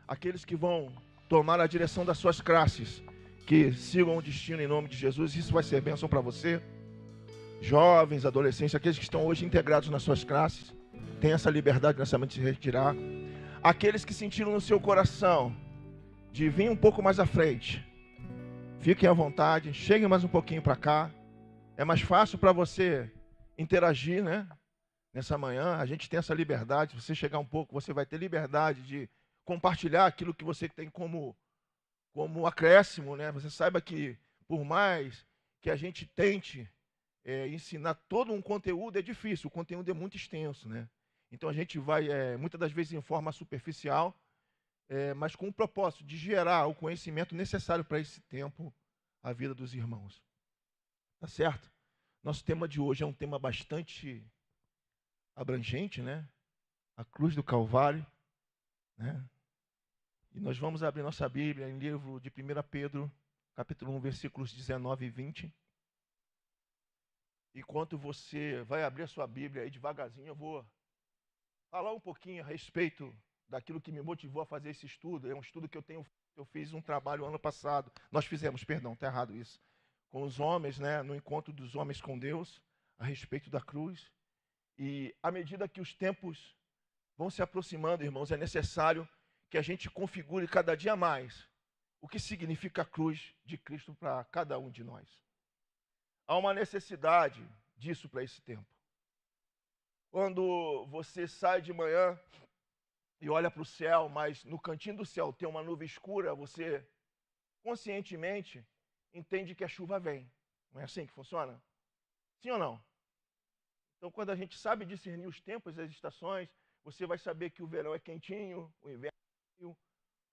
aqueles que vão tomar a direção das suas classes, que sigam o destino em nome de Jesus. Isso vai ser bênção para você. Jovens, adolescentes, aqueles que estão hoje integrados nas suas classes, tem essa liberdade nessa mente de se retirar. Aqueles que sentiram no seu coração de vir um pouco mais à frente, fiquem à vontade, cheguem mais um pouquinho para cá. É mais fácil para você interagir, né? Nessa manhã, a gente tem essa liberdade. Se você chegar um pouco, você vai ter liberdade de compartilhar aquilo que você tem como acréscimo, né? Você saiba que, por mais que a gente tente ensinar todo um conteúdo, é difícil. O conteúdo é muito extenso, né? Então a gente vai, muitas das vezes, em forma superficial, mas com o propósito de gerar o conhecimento necessário para esse tempo, a vida dos irmãos. Tá certo? Nosso tema de hoje é um tema bastante abrangente, né? A cruz do Calvário, né? E nós vamos abrir nossa Bíblia em livro de 1 Pedro, capítulo 1, versículos 19 e 20. Enquanto você vai abrir a sua Bíblia aí devagarzinho, eu vou falar um pouquinho a respeito daquilo que me motivou a fazer esse estudo. É um estudo que eu fiz um trabalho ano passado. Nós fizemos, perdão, está errado isso. Com os homens, né, no encontro dos homens com Deus, a respeito da cruz. E à medida que os tempos vão se aproximando, irmãos, é necessário que a gente configure cada dia mais o que significa a cruz de Cristo para cada um de nós. Há uma necessidade disso para esse tempo. Quando você sai de manhã e olha para o céu, mas no cantinho do céu tem uma nuvem escura, você conscientemente entende que a chuva vem. Não é assim que funciona? Sim ou não? Então, quando a gente sabe discernir os tempos e as estações, você vai saber que o verão é quentinho, o inverno é frio,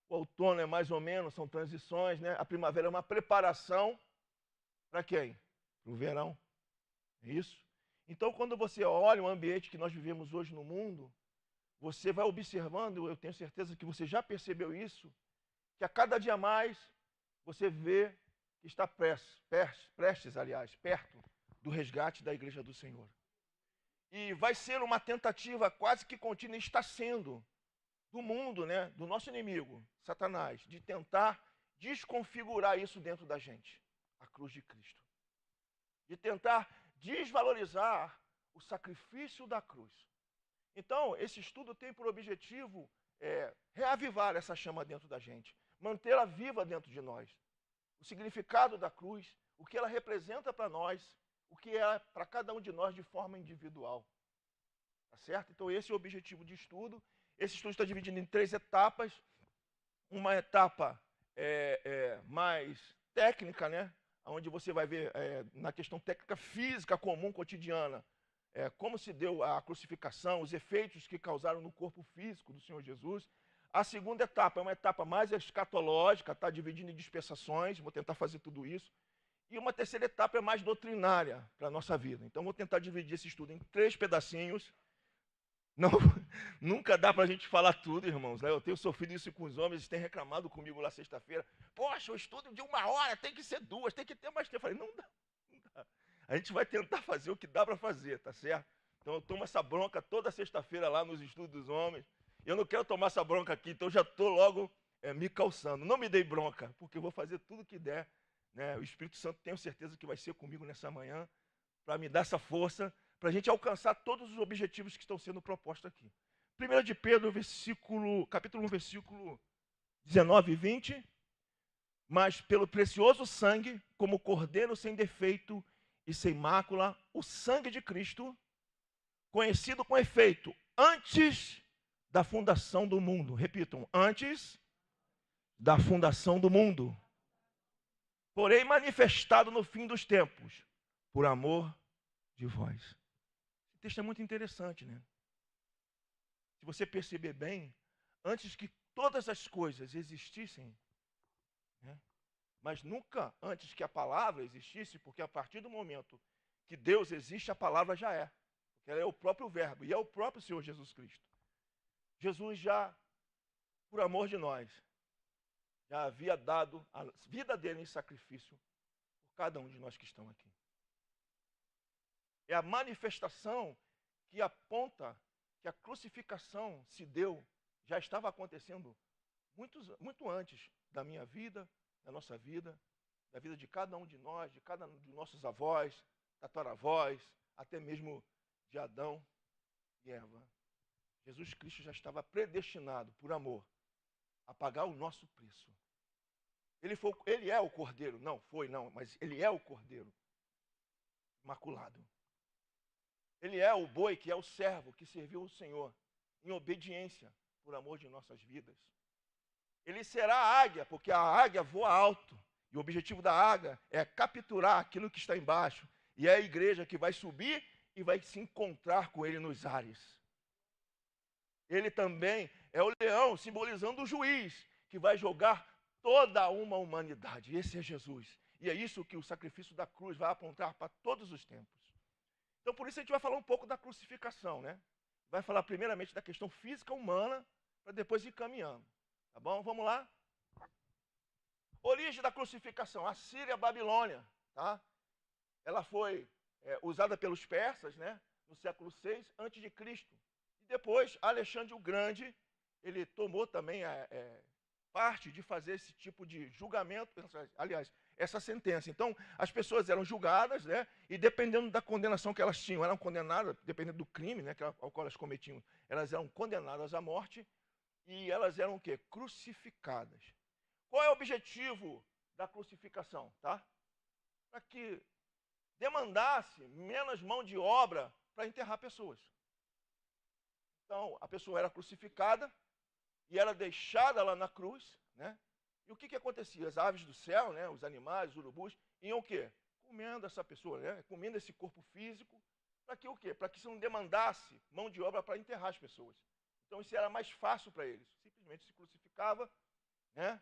o outono é mais ou menos, são transições, né? A primavera é uma preparação para quem? Para o verão. É isso? Então, quando você olha o ambiente que nós vivemos hoje no mundo, você vai observando, eu tenho certeza que você já percebeu isso, que a cada dia mais você vê que está prestes, aliás, perto do resgate da igreja do Senhor. E vai ser uma tentativa quase que contínua, está sendo, do mundo, né, do nosso inimigo, Satanás, de tentar desconfigurar isso dentro da gente, a cruz de Cristo. De tentar desvalorizar o sacrifício da cruz. Então, esse estudo tem por objetivo reavivar essa chama dentro da gente, mantê-la viva dentro de nós. O significado da cruz, o que ela representa para nós, o que é para cada um de nós de forma individual. Tá certo? Então, esse é o objetivo de estudo. Esse estudo está dividido em 3 etapas. Uma etapa mais técnica, né? Onde você vai ver na questão técnica física comum, cotidiana, como se deu a crucificação, os efeitos que causaram no corpo físico do Senhor Jesus. A segunda etapa é uma etapa mais escatológica, está dividindo em dispensações, vou tentar fazer tudo isso. E uma terceira etapa é mais doutrinária para a nossa vida. Então, vou tentar dividir esse estudo em 3 pedacinhos. Não, nunca dá para a gente falar tudo, irmãos. Né? Eu tenho sofrido isso com os homens, eles têm reclamado comigo lá sexta-feira. Poxa, o estudo de 1 hora tem que ser 2, tem que ter mais tempo. Eu falei, não dá, não dá. A gente vai tentar fazer o que dá para fazer, tá certo? Então eu tomo essa bronca toda sexta-feira lá nos estudos dos homens. Eu não quero tomar essa bronca aqui, então eu já estou logo me calçando. Não me dei bronca, porque eu vou fazer tudo o que der. Né? O Espírito Santo tenho certeza que vai ser comigo nessa manhã, para me dar essa força, para a gente alcançar todos os objetivos que estão sendo propostos aqui. 1 de Pedro, capítulo 1, versículo 19 e 20. Mas pelo precioso sangue, como cordeiro sem defeito e sem mácula, o sangue de Cristo, conhecido com efeito antes da fundação do mundo. Repitam, antes da fundação do mundo. Porém manifestado no fim dos tempos, por amor de vós. Esse texto é muito interessante, né? Se você perceber bem, antes que todas as coisas existissem, né? Mas nunca antes que a palavra existisse, porque a partir do momento que Deus existe, a palavra já é. Porque ela é o próprio verbo, e é o próprio Senhor Jesus Cristo. Jesus já, por amor de nós, já havia dado a vida dele em sacrifício por cada um de nós que estão aqui. É a manifestação que aponta que a crucificação se deu, já estava acontecendo muito antes da minha vida, da nossa vida, da vida de cada um de nós, de cada um dos nossos avós, tataravós, até mesmo de Adão e Eva. Jesus Cristo já estava predestinado, por amor, a pagar o nosso preço. Ele é o Cordeiro, mas ele é o Cordeiro imaculado. Ele é o boi que é o servo que serviu o Senhor em obediência por amor de nossas vidas. Ele será a águia, porque a águia voa alto. E o objetivo da águia é capturar aquilo que está embaixo. E é a igreja que vai subir e vai se encontrar com ele nos ares. Ele também é o leão, simbolizando o juiz, que vai julgar toda uma humanidade. Esse é Jesus. E é isso que o sacrifício da cruz vai apontar para todos os tempos. Então, por isso a gente vai falar um pouco da crucificação, né? Vai falar primeiramente da questão física humana, para depois ir caminhando. Tá bom? Vamos lá? Origem da crucificação, a Síria e a Babilônia, tá? Ela foi usada pelos persas, né? No século VI a.C. E depois, Alexandre o Grande, ele tomou também parte de fazer esse tipo de julgamento, aliás, essa sentença. Então, as pessoas eram julgadas, né? E dependendo da condenação que elas tinham, eram condenadas, dependendo do crime, né, ao qual elas cometiam, elas eram condenadas à morte e elas eram o quê? Crucificadas. Qual é o objetivo da crucificação, tá? Para que demandasse menos mão de obra para enterrar pessoas. Então, a pessoa era crucificada e era deixada lá na cruz, né? E o que acontecia? As aves do céu, né, os animais, os urubus, iam o quê? Comendo essa pessoa, né? Comendo esse corpo físico, para que o quê? Para que se não demandasse mão de obra para enterrar as pessoas. Então isso era mais fácil para eles. Simplesmente se crucificava, né?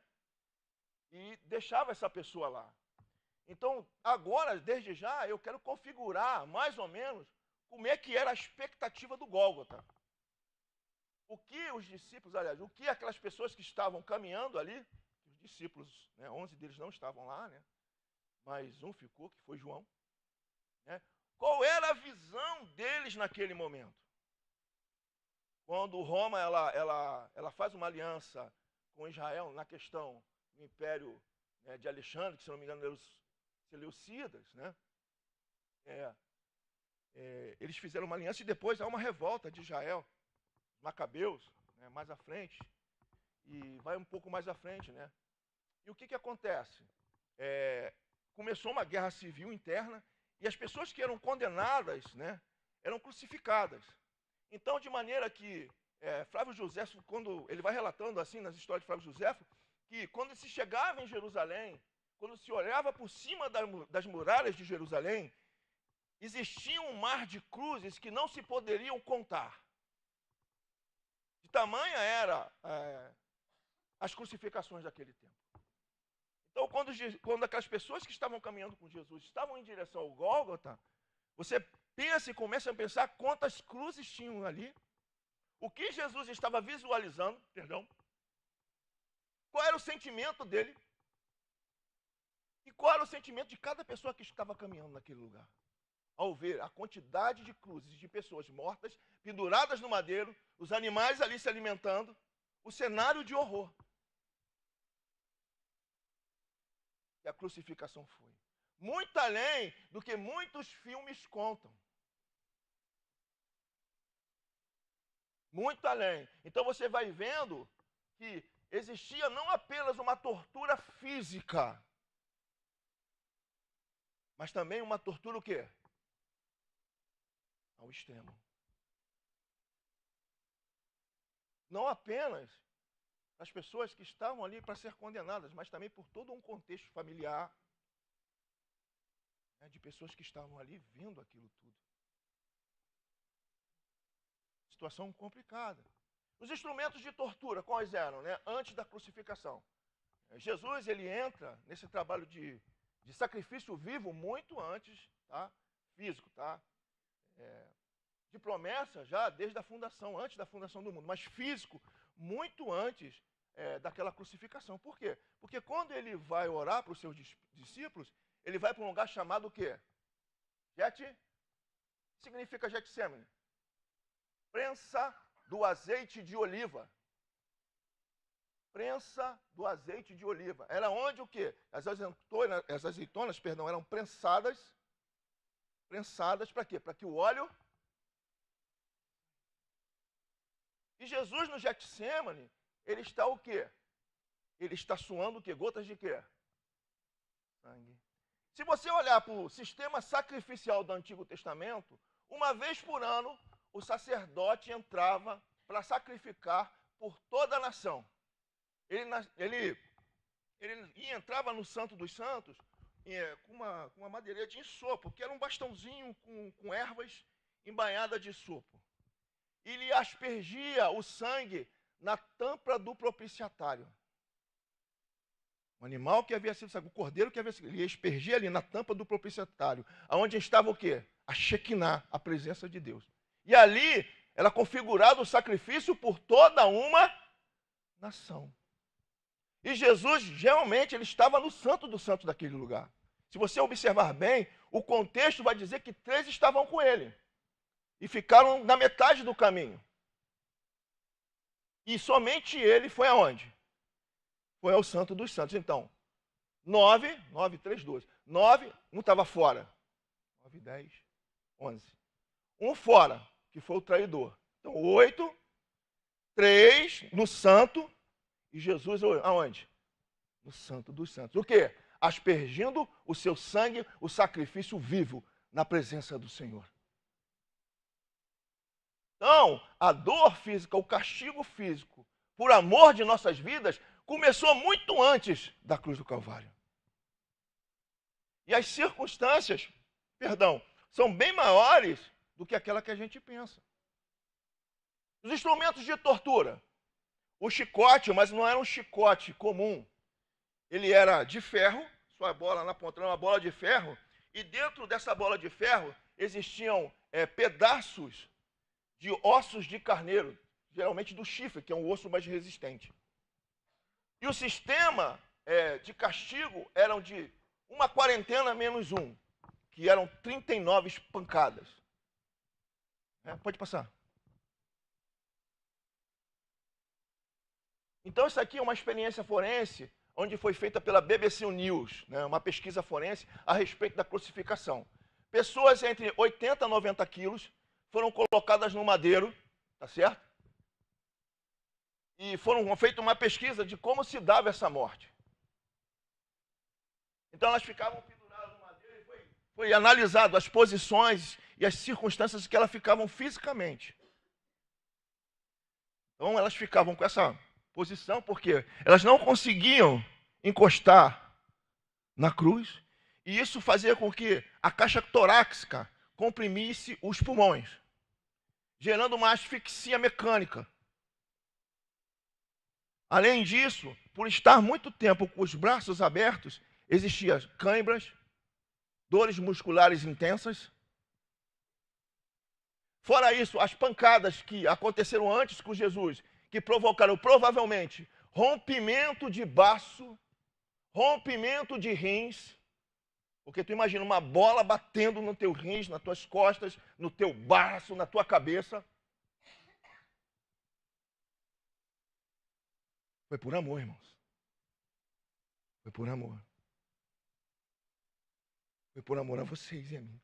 E deixava essa pessoa lá. Então, agora, desde já, eu quero configurar, mais ou menos, como é que era a expectativa do Gólgota. O que os discípulos, aliás, o que aquelas pessoas que estavam caminhando ali, os discípulos, né, 11 deles não estavam lá, né, mas um ficou, que foi João, né, qual era a visão deles naquele momento? Quando Roma ela faz uma aliança com Israel na questão do Império, né, de Alexandre, que se não me engano eram os Seleucidas, né, eles fizeram uma aliança e depois há uma revolta de Israel, Macabeus, né, mais à frente, e vai um pouco mais à frente, né? E o que acontece? Começou uma guerra civil interna e as pessoas que eram condenadas, né, eram crucificadas. Então, de maneira que Flávio Joséfo, quando ele vai relatando assim nas histórias de Flávio Joséfo, que quando se chegava em Jerusalém, quando se olhava por cima das muralhas de Jerusalém, existia um mar de cruzes que não se poderiam contar. De tamanha era as crucificações daquele tempo. Então, quando aquelas pessoas que estavam caminhando com Jesus estavam em direção ao Gólgota, você pensa e começa a pensar quantas cruzes tinham ali, o que Jesus estava visualizando, qual era o sentimento dele e qual era o sentimento de cada pessoa que estava caminhando naquele lugar. Ao ver a quantidade de cruzes de pessoas mortas, penduradas no madeiro, os animais ali se alimentando, o cenário de horror que a crucificação foi. Muito além do que muitos filmes contam. Muito além. Então você vai vendo que existia não apenas uma tortura física, mas também uma tortura o quê? Ao extremo. Não apenas as pessoas que estavam ali para ser condenadas, mas também por todo um contexto familiar, né, de pessoas que estavam ali vendo aquilo tudo. Situação complicada. Os instrumentos de tortura, quais eram, né, antes da crucificação? Jesus, ele entra nesse trabalho de sacrifício vivo muito antes, tá? Físico, tá? De promessa já desde a fundação, antes da fundação do mundo, mas físico muito antes daquela crucificação. Por quê? Porque quando ele vai orar para os seus discípulos, ele vai para um lugar chamado o quê? Significa Getsemane. Prensa do azeite de oliva. prensa do azeite de oliva. Era onde o quê? As azeitonas, eram prensadas para quê? Para que o óleo... E Jesus no Getsêmani, ele está o quê? Ele está suando o quê? Gotas de quê? Sangue. Se você olhar para o sistema sacrificial do Antigo Testamento, uma vez por ano, o sacerdote entrava para sacrificar por toda a nação. Ele entrava no Santo dos Santos com uma madeira de ensopo, que era um bastãozinho com ervas embanhadas de sopo. Ele aspergia o sangue na tampa do propiciatário. O animal que havia sido sacrificado, o cordeiro que havia sido, ele aspergia ali na tampa do propiciatário, aonde estava o quê? A Shekinah, a presença de Deus. E ali era configurado o sacrifício por toda uma nação. E Jesus, realmente, ele estava no santo dos santos daquele lugar. Se você observar bem, o contexto vai dizer que 3 estavam com ele. E ficaram na metade do caminho. E somente ele foi aonde? Foi ao santo dos santos. Então, 9, 3, 12. 9, um estava fora. 9, 10, 11. Um fora, que foi o traidor. Então, 8, 3 no santo. E Jesus aonde? No santo dos santos. O quê? Aspergindo o seu sangue, o sacrifício vivo na presença do Senhor. Então, a dor física, o castigo físico, por amor de nossas vidas, começou muito antes da cruz do Calvário. E as circunstâncias, são bem maiores do que aquela que a gente pensa. Os instrumentos de tortura. O chicote, mas não era um chicote comum. Ele era de ferro, sua bola na ponta era uma bola de ferro, e dentro dessa bola de ferro existiam pedaços de ossos de carneiro, geralmente do chifre, que é um osso mais resistente. E o sistema de castigo eram de uma quarentena menos um, que eram 39 pancadas. Pode passar. Então, isso aqui é uma experiência forense, onde foi feita pela BBC News, uma pesquisa forense a respeito da crucificação. Pessoas entre 80 e 90 quilos foram colocadas no madeiro, tá certo? E foram feita uma pesquisa de como se dava essa morte. Então elas ficavam penduradas no madeiro e foi analisado as posições e as circunstâncias que elas ficavam fisicamente. Então elas ficavam com essa posição porque elas não conseguiam encostar na cruz, e isso fazia com que a caixa torácica comprimisse os pulmões, gerando uma asfixia mecânica. Além disso, por estar muito tempo com os braços abertos, existiam câimbras, dores musculares intensas. Fora isso, as pancadas que aconteceram antes com Jesus, que provocaram provavelmente rompimento de baço, rompimento de rins, porque tu imagina uma bola batendo no teu rins, nas tuas costas, no teu baço, na tua cabeça. Foi por amor, irmãos. Foi por amor. Foi por amor a vocês e a mim.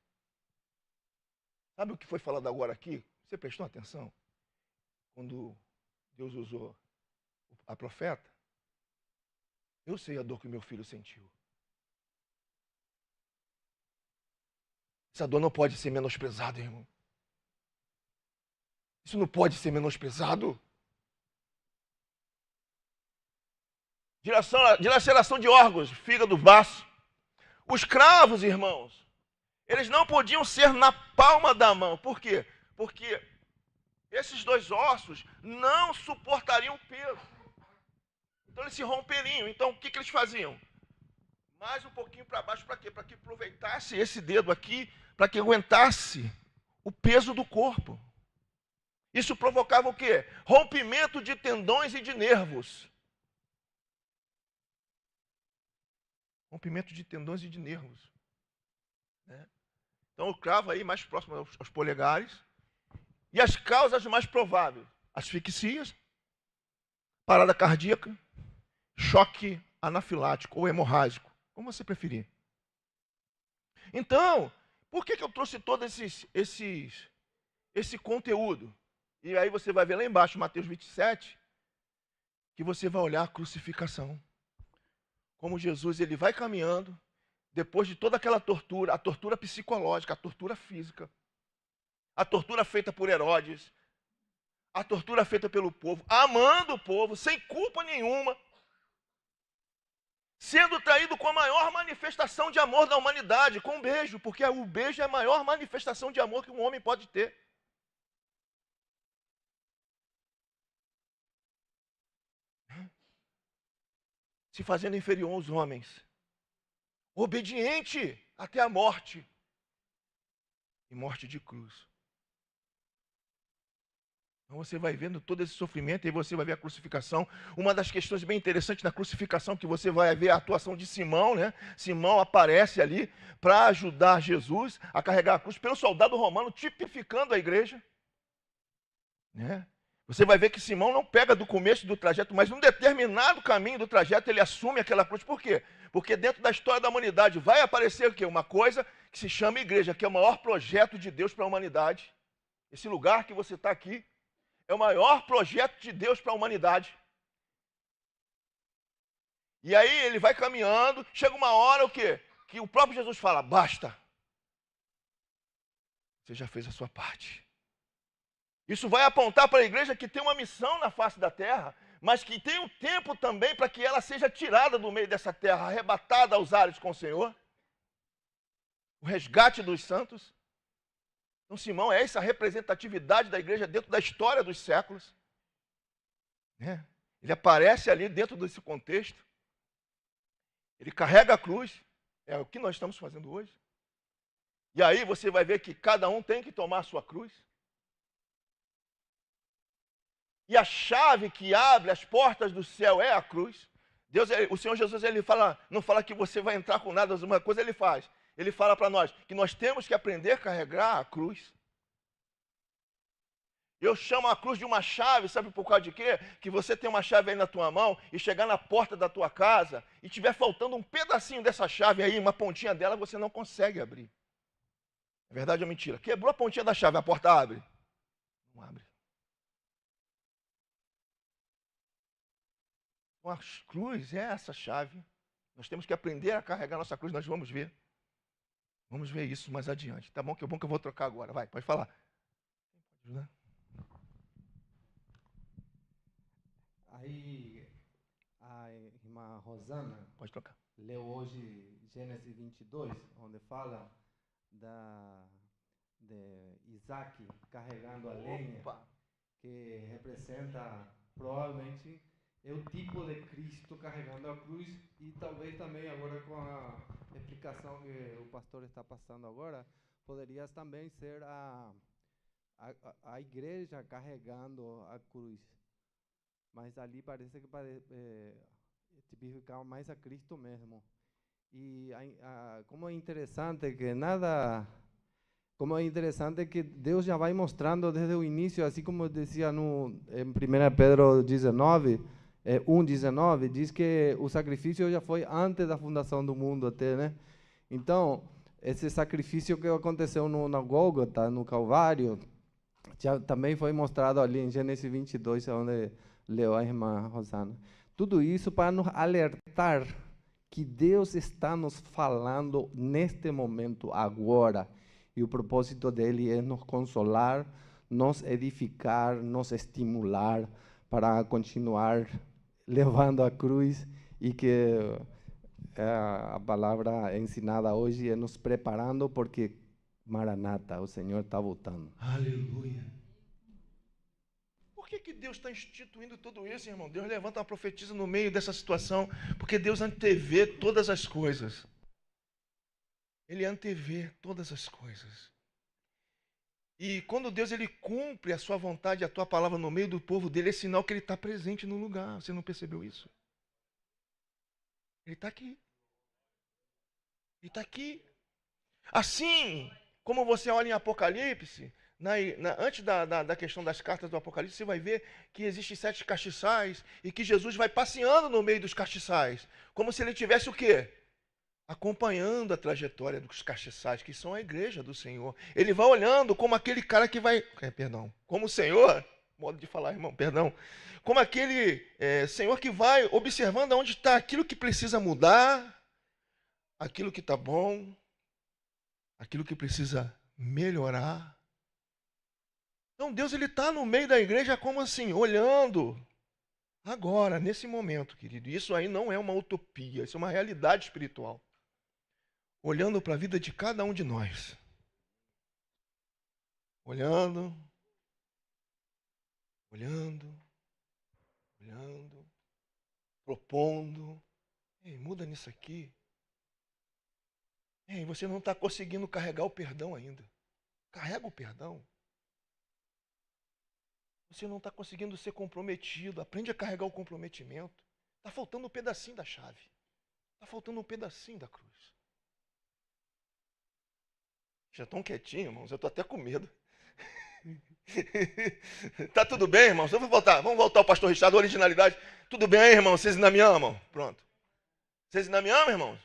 Sabe o que foi falado agora aqui? Você prestou atenção? Quando Deus usou a profeta? Eu sei a dor que meu filho sentiu. Essa dor não pode ser menosprezada, irmão. Isso não pode ser menosprezado. Dilaceração de órgãos, fígado, baço. Os cravos, irmãos, eles não podiam ser na palma da mão. Por quê? Porque esses 2 ossos não suportariam o peso. Então eles se romperiam. Então o que eles faziam? Mais um pouquinho para baixo, para quê? Para que aproveitasse esse dedo aqui, para que aguentasse o peso do corpo. Isso provocava o quê? Rompimento de tendões e de nervos. Rompimento de tendões e de nervos. Então o cravo aí mais próximo aos polegares. E as causas mais prováveis: asfixias, parada cardíaca, choque anafilático ou hemorrágico, como você preferir. Então, por que eu trouxe todo esse conteúdo? E aí você vai ver lá embaixo, Mateus 27, que você vai olhar a crucificação. Como Jesus ele vai caminhando, depois de toda aquela tortura, a tortura psicológica, a tortura física, a tortura feita por Herodes, a tortura feita pelo povo, amando o povo, sem culpa nenhuma, sendo traído com a maior manifestação de amor da humanidade, com um beijo, porque o beijo é a maior manifestação de amor que um homem pode ter. Se fazendo inferior aos homens, obediente até a morte, e morte de cruz. Então você vai vendo todo esse sofrimento e você vai ver a crucificação. Uma das questões bem interessantes na crucificação que você vai ver a atuação de Simão, né? Simão aparece ali para ajudar Jesus a carregar a cruz pelo soldado romano, tipificando a igreja, né? Você vai ver que Simão não pega do começo do trajeto, mas num determinado caminho do trajeto ele assume aquela cruz. Por quê? Porque dentro da história da humanidade vai aparecer o quê? Uma coisa que se chama igreja, que é o maior projeto de Deus para a humanidade. Esse lugar que você está aqui é o maior projeto de Deus para a humanidade. E aí ele vai caminhando, chega uma hora o quê? Que o próprio Jesus fala, basta. Você já fez a sua parte. Isso vai apontar para a igreja que tem uma missão na face da terra, mas que tem um tempo também para que ela seja tirada do meio dessa terra, arrebatada aos ares com o Senhor. O resgate dos santos. Então Simão é essa representatividade da igreja dentro da história dos séculos. Né? Ele aparece ali dentro desse contexto. Ele carrega a cruz. É o que nós estamos fazendo hoje. E aí você vai ver que cada um tem que tomar a sua cruz. E a chave que abre as portas do céu é a cruz. O Senhor Jesus ele não fala que você vai entrar com nada, mas uma coisa ele faz. Ele fala para nós que nós temos que aprender a carregar a cruz. Eu chamo a cruz de uma chave, sabe por causa de quê? Que você tem uma chave aí na tua mão e chegar na porta da tua casa e tiver faltando um pedacinho dessa chave aí, uma pontinha dela, você não consegue abrir. É verdade ou mentira? Quebrou a pontinha da chave, a porta abre? Não abre. A cruz é essa chave. Nós temos que aprender a carregar nossa cruz, nós vamos ver. Vamos ver isso mais adiante. Tá bom que é bom que eu vou trocar agora. Vai, pode falar. Aí a irmã Rosana pode trocar. Leu hoje Gênesis 22, onde fala de Isaac carregando a lenha, que representa provavelmente é o tipo de Cristo carregando a cruz, e talvez também agora com a explicação que o pastor está passando agora, poderia também ser a igreja carregando a cruz. Mas ali parece que tipificar mais a Cristo mesmo. E como é interessante que Deus já vai mostrando desde o início, assim como dizia em 1 Pedro 19, 1:19, diz que o sacrifício já foi antes da fundação do mundo até, né? Então, esse sacrifício que aconteceu no Gólgota, no Calvário, já também foi mostrado ali em Gênesis 22, onde leu a irmã Rosana. Tudo isso para nos alertar que Deus está nos falando neste momento, agora. E o propósito dele é nos consolar, nos edificar, nos estimular para continuar levando a cruz, e que a palavra ensinada hoje é nos preparando, porque Maranata, o Senhor está voltando. Aleluia. Por que Deus está instituindo tudo isso, irmão? Deus levanta uma profetisa no meio dessa situação, porque Deus antevê todas as coisas. Ele antevê todas as coisas. E quando Deus ele cumpre a sua vontade, a tua palavra no meio do povo dele, é sinal que ele está presente no lugar. Você não percebeu isso? Ele está aqui. Ele está aqui. Assim como você olha em Apocalipse, Antes da questão das cartas do Apocalipse, você vai ver que existem 7 castiçais e que Jesus vai passeando no meio dos castiçais, como se ele tivesse o quê? Acompanhando a trajetória dos castiçais, que são a igreja do Senhor. Ele vai olhando como aquele cara que vai... como o Senhor, modo de falar, irmão, perdão. Como aquele Senhor que vai observando onde está aquilo que precisa mudar, aquilo que está bom, aquilo que precisa melhorar. Então Deus ele está no meio da igreja como assim, olhando. Agora, nesse momento, querido. Isso aí não é uma utopia, isso é uma realidade espiritual. Olhando para a vida de cada um de nós. Olhando, propondo. Ei, muda nisso aqui. Ei, você não está conseguindo carregar o perdão ainda. Carrega o perdão. Você não está conseguindo ser comprometido. Aprende a carregar o comprometimento. Está faltando um pedacinho da chave. Está faltando um pedacinho da cruz. Já estão quietinhos, irmãos. Eu estou até com medo. Tá tudo bem, irmãos? Vamos voltar ao pastor Richard, originalidade. Tudo bem, irmãos? Vocês ainda me amam? Pronto. Vocês ainda me amam, irmãos?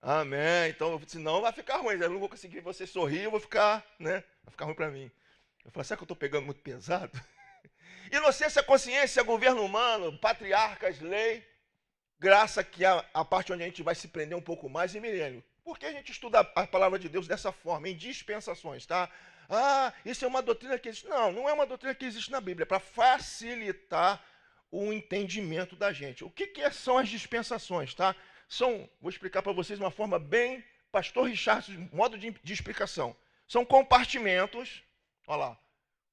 Amém. Então, senão vai ficar ruim. Eu não vou conseguir você sorrir, eu vou ficar, né? Vai ficar ruim para mim. Eu falo, será que eu estou pegando muito pesado? Inocência, consciência, governo humano, patriarcas, lei, graça, que é a parte onde a gente vai se prender um pouco mais, e milênio. Por que a gente estuda a palavra de Deus dessa forma, em dispensações, tá? Ah, isso é uma doutrina que existe. Não, não é uma doutrina que existe na Bíblia, é para facilitar o entendimento da gente. O que são as dispensações, tá? Vou explicar para vocês de uma forma bem, pastor Richard, modo de explicação. São compartimentos, olha lá,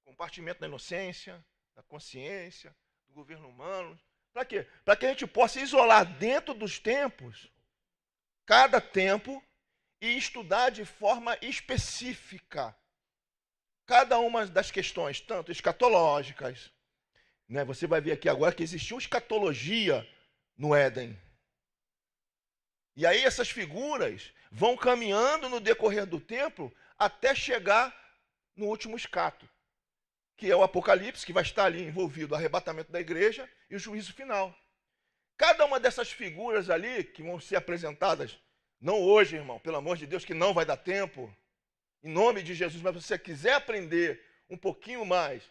compartimento da inocência, da consciência, do governo humano. Para quê? Para que a gente possa isolar dentro dos tempos, cada tempo, e estudar de forma específica cada uma das questões, tanto escatológicas, né? Você vai ver aqui agora que existiu escatologia no Éden. E aí essas figuras vão caminhando no decorrer do tempo até chegar no último escato, que é o Apocalipse, que vai estar ali envolvido o arrebatamento da igreja e o juízo final. Cada uma dessas figuras ali, que vão ser apresentadas, não hoje, irmão, pelo amor de Deus, que não vai dar tempo, em nome de Jesus, mas se você quiser aprender um pouquinho mais,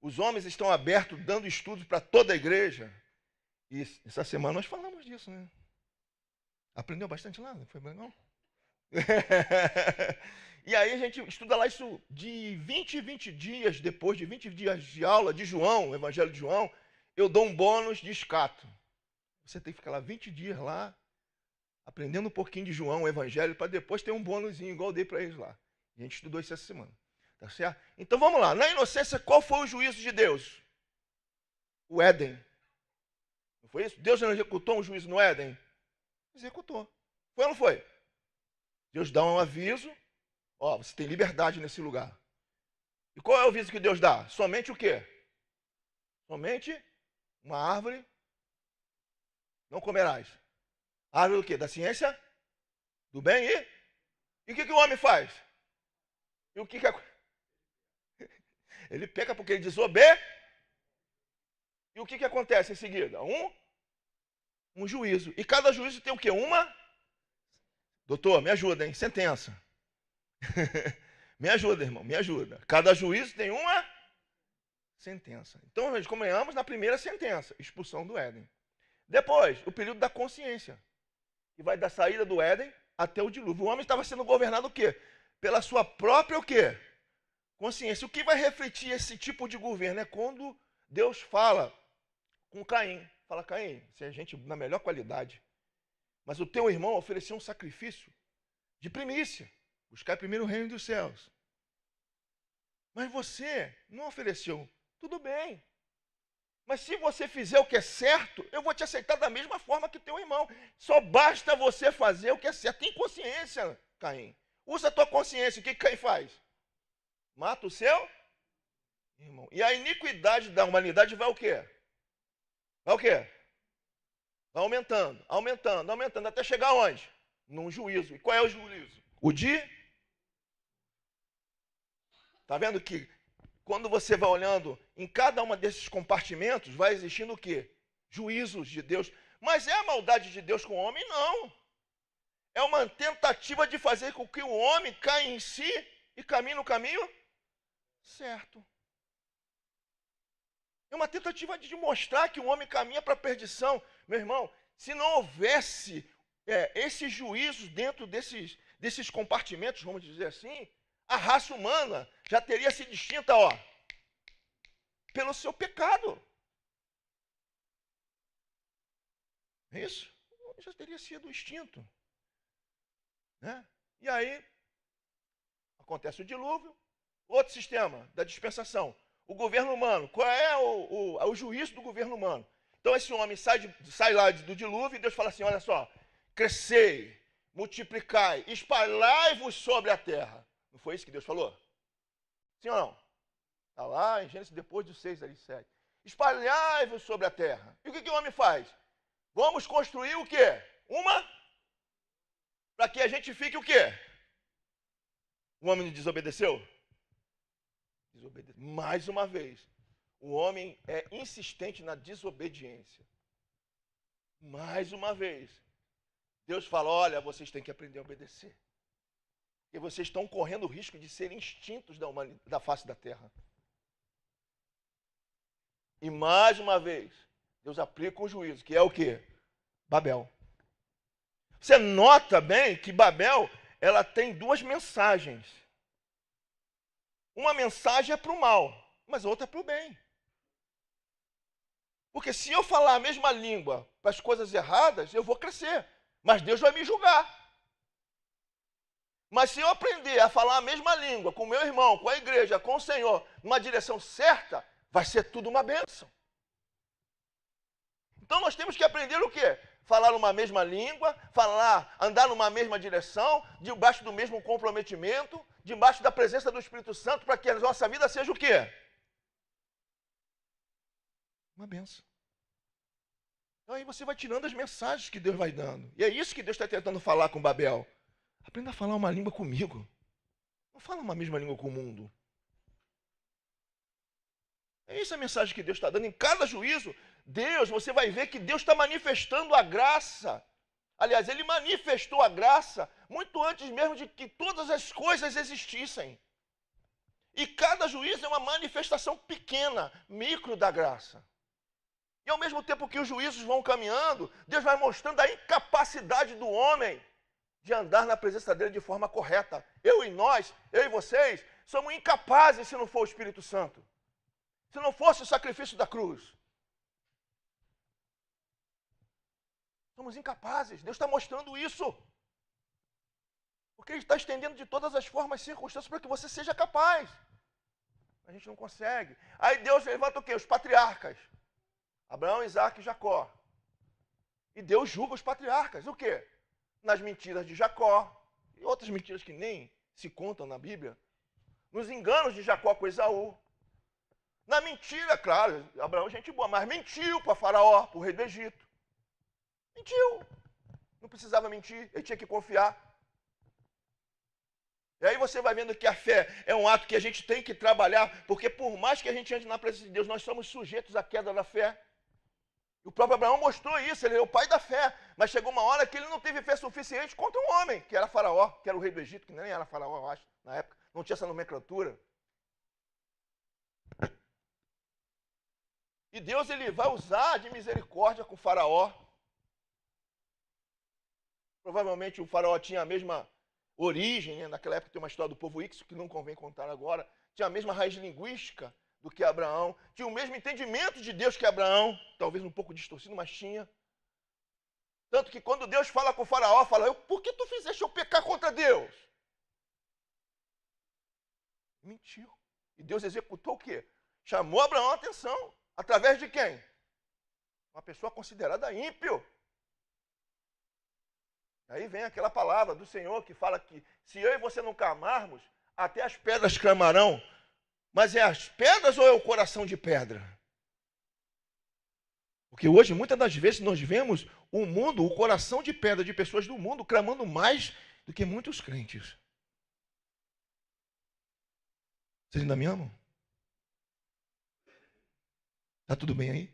os homens estão abertos, dando estudos para toda a igreja. E essa semana nós falamos disso, né? Aprendeu bastante lá? Foi legal? E aí a gente estuda lá isso de 20 em 20 dias, depois de 20 dias de aula de João, o Evangelho de João, eu dou um bônus de escato. Você tem que ficar lá 20 dias lá, aprendendo um pouquinho de João, o Evangelho, para depois ter um bônusinho igual eu dei para eles lá. A gente estudou isso essa semana. Tá certo? Então vamos lá. Na inocência, qual foi o juízo de Deus? O Éden. Não foi isso? Deus não executou um juízo no Éden? Executou. Foi ou não foi? Deus dá um aviso. Ó, você tem liberdade nesse lugar. E qual é o aviso que Deus dá? Somente o quê? Somente uma árvore não comerás. Árvore do quê? Da ciência? Do bem e o que o homem faz? E o que ele peca porque ele desobedece. E o que acontece em seguida? Um juízo. E cada juízo tem o quê? Doutor, me ajuda, hein? Sentença. Me ajuda, irmão, me ajuda. Cada juízo tem uma sentença. Então, nós começamos na primeira sentença, expulsão do Éden. Depois, o período da consciência, que vai da saída do Éden até o dilúvio. O homem estava sendo governado o quê? Pela sua própria o quê? Consciência. O que vai refletir esse tipo de governo é quando Deus fala com Caim. Fala, Caim, você é gente na melhor qualidade, mas o teu irmão ofereceu um sacrifício de primícia. Buscar primeiro o reino dos céus. Mas você não ofereceu. Tudo bem. Mas se você fizer o que é certo, eu vou te aceitar da mesma forma que teu irmão. Só basta você fazer o que é certo. Tem consciência, Caim. Usa a tua consciência. O que Caim faz? Mata o seu irmão. E a iniquidade da humanidade vai o quê? Vai o quê? Vai aumentando, aumentando, aumentando, até chegar onde? Num juízo. E qual é o juízo? O de Está vendo que quando você vai olhando em cada uma desses compartimentos, vai existindo o quê? Juízos de Deus. Mas é a maldade de Deus com o homem? Não. É uma tentativa de fazer com que o homem caia em si e caminhe no caminho certo. É uma tentativa de mostrar que o homem caminha para a perdição. Meu irmão, se não houvesse esses juízos dentro desses compartimentos, vamos dizer assim, a raça humana já teria sido extinta, pelo seu pecado. Isso já teria sido extinto. Né? E aí, acontece o dilúvio, outro sistema da dispensação. O governo humano, qual é o juízo do governo humano? Então esse homem sai lá do dilúvio e Deus fala assim, olha só, crescei, multiplicai, espalhai-vos sobre a terra. Não foi isso que Deus falou? Sim ou não? Está lá em Gênesis depois do 6, ali 7. Espalhai-vos sobre a terra. E o que o homem faz? Vamos construir o quê? Para que a gente fique o quê? O homem desobedeceu? Mais uma vez, o homem é insistente na desobediência. Mais uma vez, Deus fala, olha, vocês têm que aprender a obedecer. Porque vocês estão correndo o risco de serem extintos da face da terra. E mais uma vez, Deus aplica um juízo, que é o quê? Babel. Você nota bem que Babel, ela tem duas mensagens. Uma mensagem é para o mal, mas a outra é para o bem. Porque se eu falar a mesma língua para as coisas erradas, eu vou crescer. Mas Deus vai me julgar. Mas se eu aprender a falar a mesma língua com o meu irmão, com a igreja, com o Senhor, numa direção certa, vai ser tudo uma bênção. Então nós temos que aprender o quê? Falar uma mesma língua, andar numa mesma direção, debaixo do mesmo comprometimento, debaixo da presença do Espírito Santo, para que a nossa vida seja o quê? Uma bênção. Então aí você vai tirando as mensagens que Deus vai dando. E é isso que Deus está tentando falar com Babel. Aprenda a falar uma língua comigo. Não fala uma mesma língua com o mundo. É essa a mensagem que Deus está dando. Em cada juízo, você vai ver que Deus está manifestando a graça. Aliás, Ele manifestou a graça muito antes mesmo de que todas as coisas existissem. E cada juízo é uma manifestação pequena, micro da graça. E ao mesmo tempo que os juízos vão caminhando, Deus vai mostrando a incapacidade do homem de andar na presença dele de forma correta. Eu e vocês, somos incapazes se não for o Espírito Santo. Se não fosse o sacrifício da cruz. Somos incapazes. Deus está mostrando isso. Porque Ele está estendendo de todas as formas e circunstâncias para que você seja capaz. A gente não consegue. Aí Deus levanta o quê? Os patriarcas. Abraão, Isaac e Jacó. E Deus julga os patriarcas. O quê? Nas mentiras de Jacó. E outras mentiras que nem se contam na Bíblia. Nos enganos de Jacó com Esaú. Na mentira, claro, Abraão é gente boa, mas mentiu para Faraó, para o rei do Egito. Mentiu. Não precisava mentir, ele tinha que confiar. E aí você vai vendo que a fé é um ato que a gente tem que trabalhar, porque por mais que a gente ande na presença de Deus, nós somos sujeitos à queda da fé. O próprio Abraão mostrou isso, ele é o pai da fé, mas chegou uma hora que ele não teve fé suficiente contra um homem, que era Faraó, que era o rei do Egito, que nem era Faraó, eu acho, na época, não tinha essa nomenclatura. E Deus ele vai usar de misericórdia com o Faraó. Provavelmente o Faraó tinha a mesma origem, né? Naquela época tem uma história do povo Ixo, que não convém contar agora, tinha a mesma raiz linguística do que Abraão, tinha o mesmo entendimento de Deus que Abraão, talvez um pouco distorcido, mas tinha. Tanto que quando Deus fala com o Faraó, fala, por que tu fizeste eu pecar contra Deus? Mentiu. E Deus executou o quê? Chamou Abraão a atenção. Através de quem? Uma pessoa considerada ímpio. Aí vem aquela palavra do Senhor que fala que se eu e você não clamarmos, até as pedras clamarão. Mas é as pedras ou é o coração de pedra? Porque hoje, muitas das vezes, nós vemos o mundo, o coração de pedra de pessoas do mundo clamando mais do que muitos crentes. Vocês ainda me amam? Tá tudo bem aí?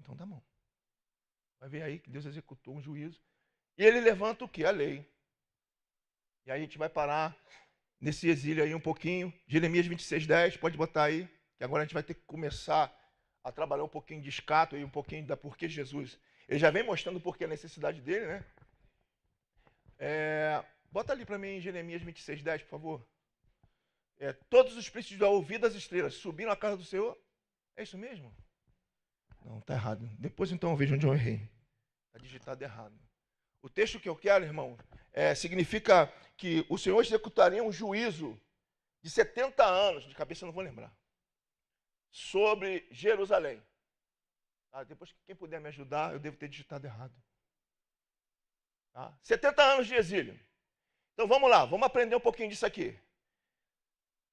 Então tá bom. Vai ver aí que Deus executou um juízo. E ele levanta o quê? A lei. E aí a gente vai parar nesse exílio aí um pouquinho. Jeremias 26:10, pode botar aí. Que agora a gente vai ter que começar a trabalhar um pouquinho de escato e um pouquinho da porquê Jesus. Ele já vem mostrando o porquê a necessidade dele, né? Bota ali para mim Jeremias 26:10, por favor. Todos os príncipes ao ouvir das estrelas subiram à casa do Senhor. É isso mesmo? Não, está errado. Depois então eu vejo onde eu errei. Está digitado errado. O texto que eu quero, irmão, significa que o Senhor executaria um juízo de 70 anos, de cabeça eu não vou lembrar, sobre Jerusalém. Depois, quem puder me ajudar, eu devo ter digitado errado. 70 anos de exílio. Então vamos lá, vamos aprender um pouquinho disso aqui.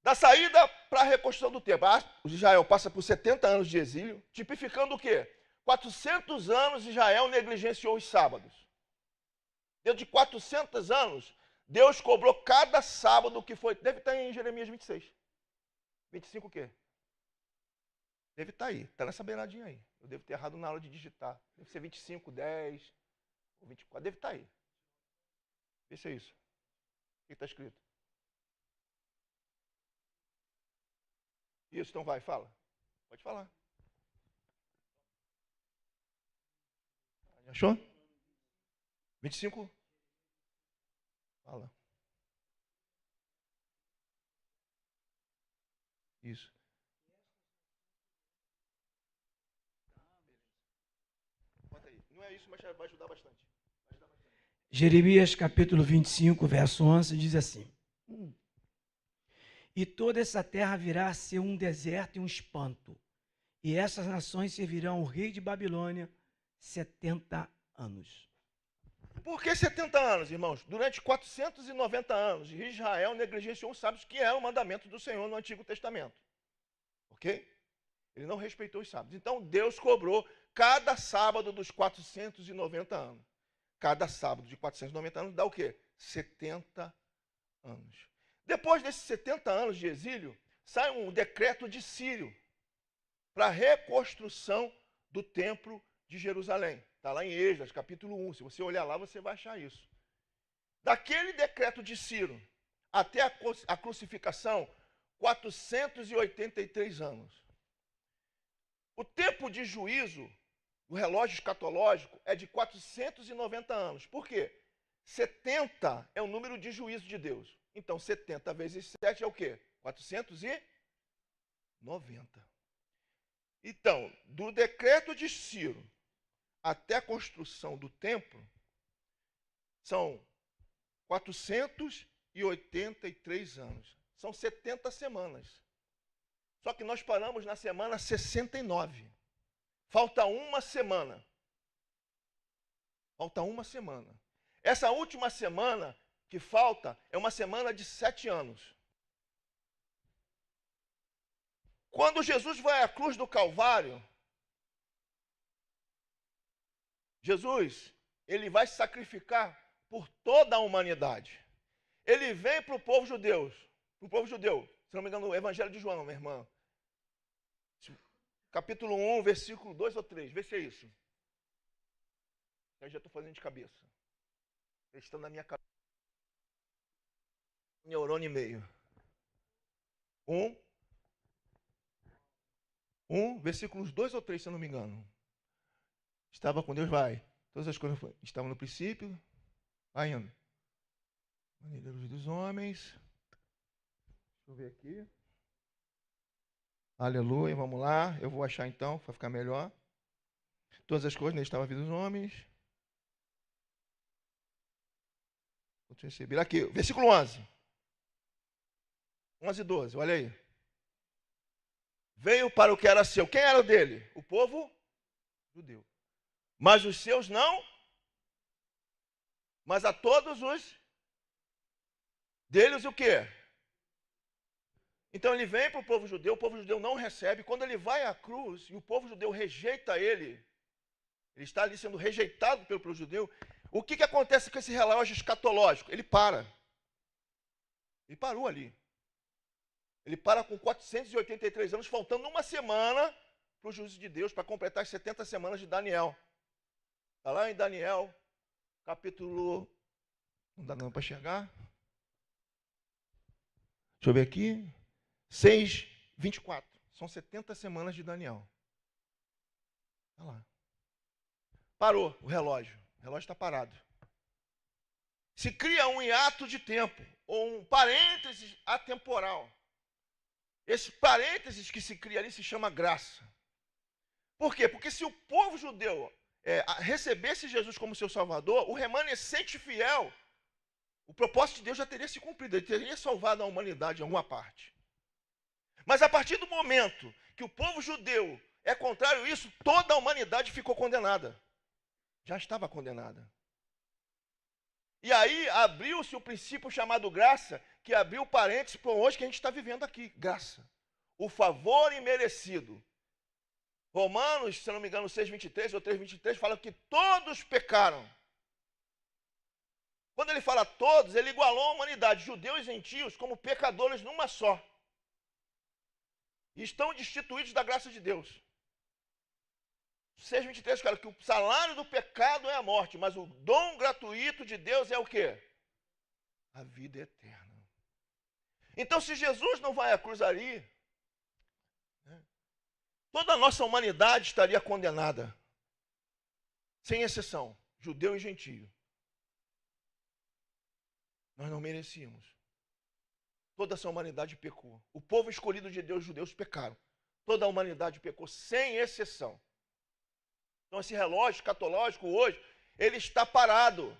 Da saída para a reconstrução do templo. Israel passa por 70 anos de exílio, tipificando o quê? 400 anos Israel negligenciou os sábados. Dentro de 400 anos, Deus cobrou cada sábado que foi. Deve estar em Jeremias 26. 25 o quê? Deve estar aí. Está nessa beiradinha aí. Eu devo ter errado na hora de digitar. Deve ser 25, 10, ou 24. Deve estar aí. Vê se é isso. O que está escrito? Isso, então vai, fala. Pode falar. Achou? 25? Fala. Isso. Bota aí. Não é isso, mas vai ajudar bastante. Jeremias capítulo 25, verso 11, diz assim: E toda essa terra virá a ser um deserto e um espanto, e essas nações servirão ao rei de Babilônia 70 anos. Por que 70 anos, irmãos? Durante 490 anos, Israel negligenciou os sábados, que é o mandamento do Senhor no Antigo Testamento. Ok? Ele não respeitou os sábados. Então, Deus cobrou cada sábado dos 490 anos. Cada sábado de 490 anos dá o quê? 70 anos. Depois desses 70 anos de exílio, sai um decreto de Círio para a reconstrução do templo de Jerusalém. Está lá em Esdras, capítulo 1. Se você olhar lá, você vai achar isso. Daquele decreto de Ciro até a crucificação, 483 anos. O tempo de juízo, o relógio escatológico, é de 490 anos. Por quê? 70 é o número de juízo de Deus. Então, 70 vezes 7 é o quê? 490. Então, do decreto de Ciro até a construção do templo, são 483 anos. São 70 semanas. Só que nós paramos na semana 69. Falta uma semana. Falta uma semana. Essa última semana que falta é uma semana de 7 anos. Quando Jesus vai à cruz do Calvário, Jesus, ele vai se sacrificar por toda a humanidade. Ele vem para o povo judeu, se não me engano, no Evangelho de João, minha irmã. Capítulo 1, versículo 2 ou 3, vê se é isso. Eu já estou fazendo de cabeça. Estão na minha cabeça. Um neurônio e meio. 1, versículos 2 ou 3, se eu não me engano. Estava com Deus, vai. Todas as coisas estavam no princípio. Vai indo. Maneira dos homens. Deixa eu ver aqui. Aleluia, vamos lá. Eu vou achar então, para ficar melhor. Todas as coisas, nele estavam a vida dos homens. Vou te receber. Aqui, versículo 11. 11 e 12, olha aí. Veio para o que era seu. Quem era o dele? O povo judeu. Mas os seus não. Mas a todos os deles o quê? Então ele vem para o povo judeu não recebe. Quando ele vai à cruz e o povo judeu rejeita ele está ali sendo rejeitado pelo povo judeu, o que acontece com esse relógio escatológico? Ele para. Ele parou ali. Ele para com 483 anos, faltando uma semana para o juízo de Deus, para completar as 70 semanas de Daniel. Está lá em Daniel, capítulo... Não dá não para chegar. Deixa eu ver aqui. 6, 24. São 70 semanas de Daniel. Está lá. Parou o relógio. O relógio está parado. Se cria um hiato de tempo, ou um parênteses atemporal. Esse parênteses que se cria ali se chama graça. Por quê? Porque se o povo judeu recebesse Jesus como seu salvador, o remanescente fiel, o propósito de Deus já teria se cumprido, ele teria salvado a humanidade em alguma parte. Mas a partir do momento que o povo judeu é contrário a isso, toda a humanidade ficou condenada. Já estava condenada. E aí abriu-se o princípio chamado graça, que abriu o parênteses para hoje que a gente está vivendo aqui. Graça. O favor imerecido. Romanos, se não me engano, 6,23 ou 3,23, fala que todos pecaram. Quando ele fala todos, ele igualou a humanidade, judeus e gentios, como pecadores numa só. E estão destituídos da graça de Deus. 6,23, cara, que o salário do pecado é a morte, mas o dom gratuito de Deus é o quê? A vida eterna. Então, se Jesus não vai à cruz ali, toda a nossa humanidade estaria condenada, sem exceção, judeu e gentio. Nós não merecíamos. Toda essa humanidade pecou. O povo escolhido de Deus, os judeus, pecaram. Toda a humanidade pecou, sem exceção. Então, esse relógio escatológico hoje, ele está parado.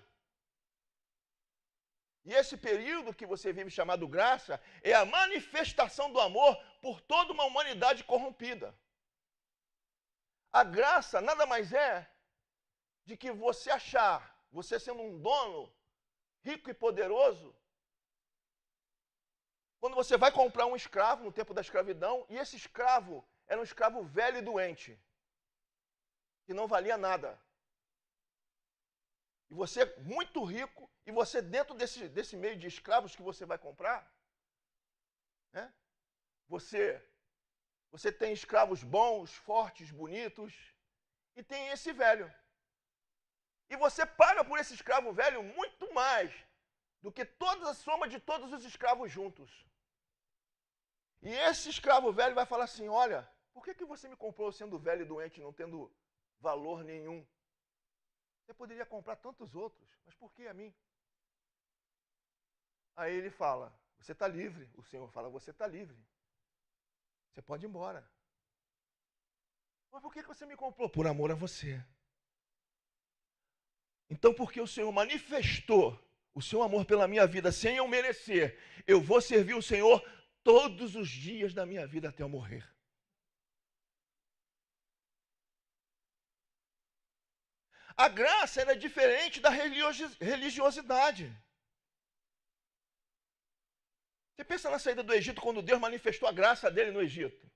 E esse período que você vive chamado graça é a manifestação do amor por toda uma humanidade corrompida. A graça nada mais é de que você achar, você sendo um dono rico e poderoso, quando você vai comprar um escravo no tempo da escravidão, e esse escravo era um escravo velho e doente, que não valia nada. E você muito rico, e você dentro desse meio de escravos que você vai comprar, né? Você tem escravos bons, fortes, bonitos, e tem esse velho. E você paga por esse escravo velho muito mais do que toda a soma de todos os escravos juntos. E esse escravo velho vai falar assim, olha, por que você me comprou sendo velho e doente, não tendo valor nenhum? Você poderia comprar tantos outros, mas por que a mim? Aí ele fala, você está livre. O Senhor fala, você está livre. Você pode ir embora. Mas por que você me comprou? Por amor a você. Então, porque o Senhor manifestou o seu amor pela minha vida sem eu merecer, eu vou servir o Senhor todos os dias da minha vida até eu morrer. A graça era diferente da religiosidade. Você pensa na saída do Egito, quando Deus manifestou a graça dele no Egito.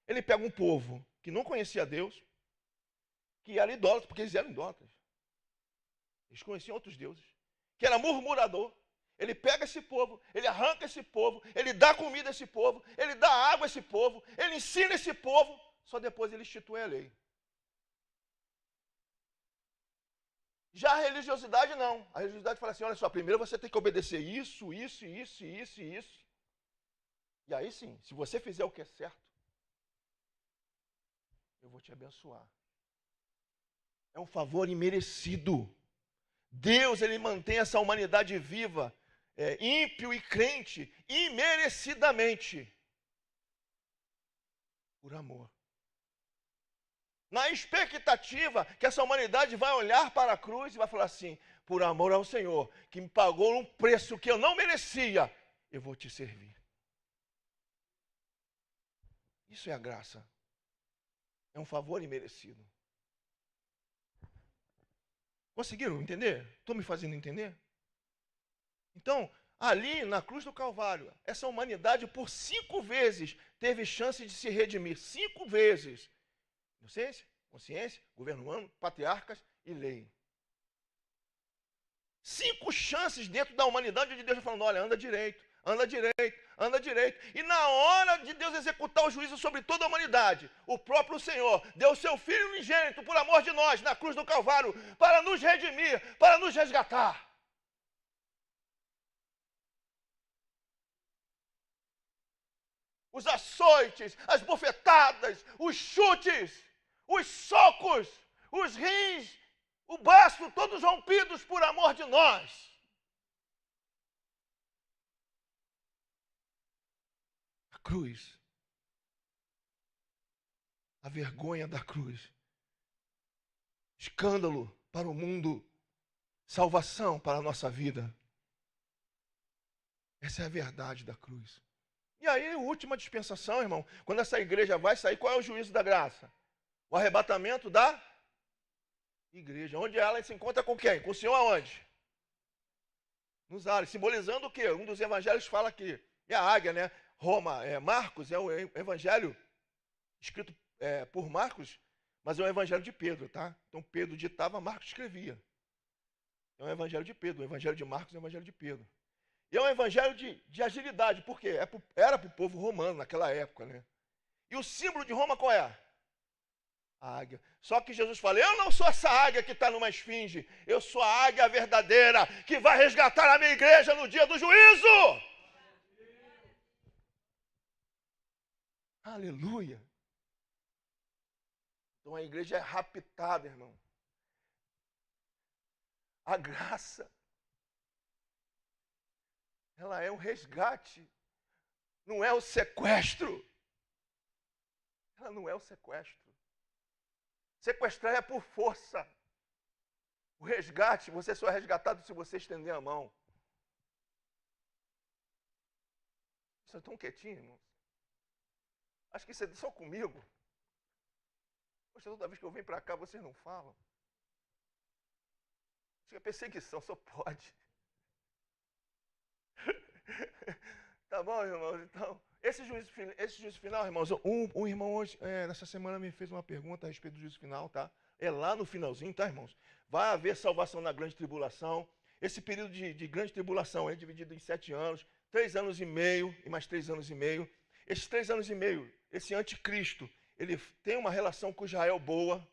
Ele pega um povo que não conhecia Deus, que era idólatra, porque eles eram idólatras. Eles conheciam outros deuses, que era murmurador. Ele pega esse povo, ele arranca esse povo, ele dá comida a esse povo, ele dá água a esse povo, ele ensina esse povo, só depois ele institui a lei. Já a religiosidade não. A religiosidade fala assim, olha só, primeiro você tem que obedecer isso, isso, isso, isso e isso. E aí sim, se você fizer o que é certo, eu vou te abençoar. É um favor imerecido. Deus, ele mantém essa humanidade viva, ímpio e crente, imerecidamente, por amor. Na expectativa que essa humanidade vai olhar para a cruz e vai falar assim, por amor ao Senhor, que me pagou um preço que eu não merecia, eu vou te servir. Isso é a graça. É um favor imerecido. Conseguiram entender? Estou me fazendo entender? Então, ali na cruz do Calvário, essa humanidade por 5 vezes teve chance de se redimir. 5 vezes. Inocência, consciência, governo humano, patriarcas e lei. 5 chances dentro da humanidade de Deus falando, olha, anda direito, anda direito, anda direito. E na hora de Deus executar o juízo sobre toda a humanidade, o próprio Senhor deu o seu Filho unigênito por amor de nós, na cruz do Calvário, para nos redimir, para nos resgatar. Os açoites, as bofetadas, os chutes, os socos, os rins, o baço, todos rompidos por amor de nós. A cruz, a vergonha da cruz, escândalo para o mundo, salvação para a nossa vida. Essa é a verdade da cruz. E aí, última dispensação, irmão, quando essa igreja vai sair, qual é o juízo da graça? O arrebatamento da igreja. Onde ela se encontra com quem? Com o Senhor aonde? Nos ares. Simbolizando o quê? Um dos evangelhos fala que é a águia, né? Marcos é o evangelho escrito por Marcos, mas é o evangelho de Pedro, tá? Então Pedro ditava, Marcos escrevia. É o evangelho de Pedro. O evangelho de Marcos é o evangelho de Pedro. E é um evangelho de agilidade, porque era para o povo romano naquela época, né? E o símbolo de Roma qual é? A águia. Só que Jesus fala, eu não sou essa águia que está numa esfinge, eu sou a águia verdadeira, que vai resgatar a minha igreja no dia do juízo. Aleluia. Então a igreja é raptada, irmão. A graça, ela é um resgate, não é o sequestro. Ela não é o sequestro. Sequestrar é por força. O resgate, você só é resgatado se você estender a mão. Vocês estão quietinhos, irmãos? Acho que isso é só comigo. Poxa, toda vez que eu venho para cá, vocês não falam. Acho que é perseguição, só pode. Tá bom, irmãos? Então, esse juízo final, irmãos, um irmão hoje, nessa semana me fez uma pergunta a respeito do juízo final, tá? É lá no finalzinho, tá, irmãos? Vai haver salvação na grande tribulação. Esse período de grande tribulação é dividido em 7 anos, 3 anos e meio e mais 3 anos e meio. Esses 3 anos e meio, esse anticristo, ele tem uma relação com Israel boa.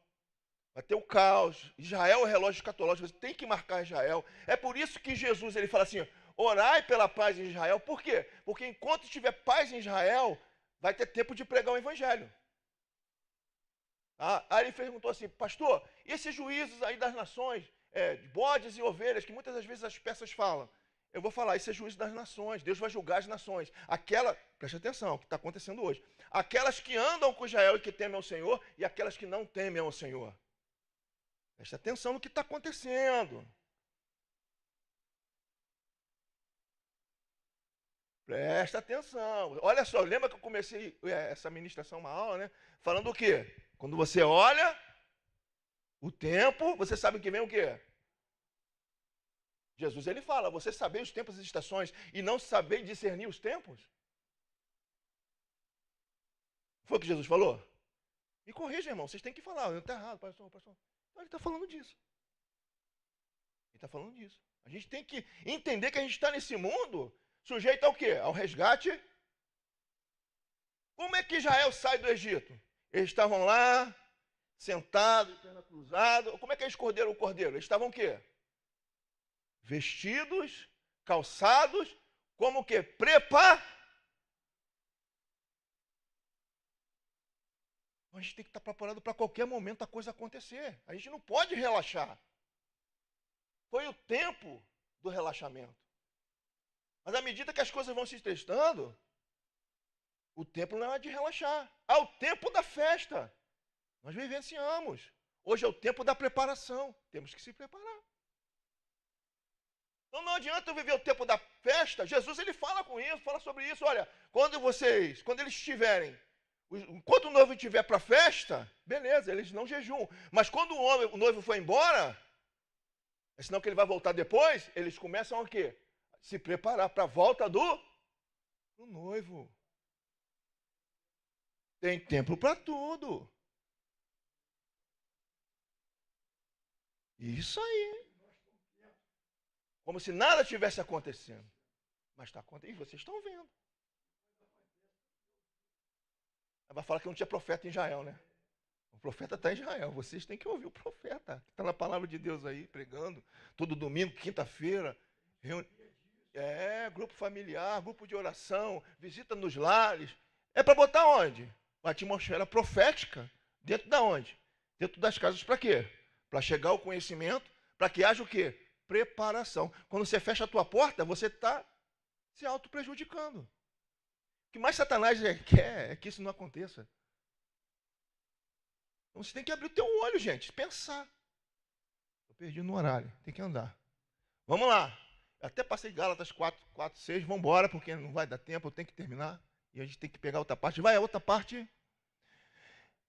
Vai ter o caos. Israel é o relógio escatológico, você tem que marcar Israel. É por isso que Jesus, ele fala assim, orai pela paz em Israel. Por quê? Porque enquanto tiver paz em Israel, vai ter tempo de pregar o evangelho. Aí ele perguntou assim, pastor, e esses juízos aí das nações, de bodes e ovelhas, que muitas das vezes as peças falam? Eu vou falar, esse é juízo das nações, Deus vai julgar as nações. Preste atenção, o que está acontecendo hoje. Aquelas que andam com Israel e que temem ao Senhor, e aquelas que não temem ao Senhor. Preste atenção no que está acontecendo. Presta atenção. Olha só, lembra que eu comecei essa ministração, uma aula, né? Falando o quê? Quando você olha o tempo, você sabe que vem o quê? Jesus, ele fala, você saber os tempos e as estações e não saber discernir os tempos? Foi o que Jesus falou? Me corrija, irmão, vocês têm que falar, não está errado, pastor. Então ele está falando disso. Ele está falando disso. A gente tem que entender que a gente está nesse mundo sujeito ao quê? Ao resgate. Como é que Israel sai do Egito? Eles estavam lá, sentados, perna cruzada. Como é que eles esconderam o cordeiro? Eles estavam o quê? Vestidos, calçados, como o quê? A gente tem que estar preparado para qualquer momento a coisa acontecer. A gente não pode relaxar. Foi o tempo do relaxamento. Mas à medida que as coisas vão se testando, o tempo não é de relaxar. Há o tempo da festa. Nós vivenciamos. Hoje é o tempo da preparação. Temos que se preparar. Então não adianta eu viver o tempo da festa. Jesus ele fala sobre isso. Olha, quando eles estiverem, enquanto o noivo estiver para a festa, beleza, eles não jejuam. Mas quando o noivo for embora, é sinal que ele vai voltar depois, eles começam a quê? Se preparar para a volta do noivo. Tem tempo para tudo. Isso aí. Como se nada tivesse acontecendo. Mas está acontecendo, e vocês estão vendo. Vai falar que não tinha profeta em Israel, né? O profeta está em Israel. Vocês têm que ouvir o profeta. Está na palavra de Deus aí, pregando. Todo domingo, quinta-feira. Grupo familiar, grupo de oração, visita nos lares. É para botar onde? Uma atmosfera profética. Dentro da onde? Dentro das casas para quê? Para chegar ao conhecimento, para que haja o quê? Preparação. Quando você fecha a tua porta, você está se auto-prejudicando. O que mais Satanás quer é que isso não aconteça. Então você tem que abrir o teu olho, gente, pensar. Estou perdido no horário, tem que andar. Vamos lá. Até passei Gálatas 4, 6, vamos embora, porque não vai dar tempo, eu tenho que terminar. E a gente tem que pegar outra parte. Vai a outra parte.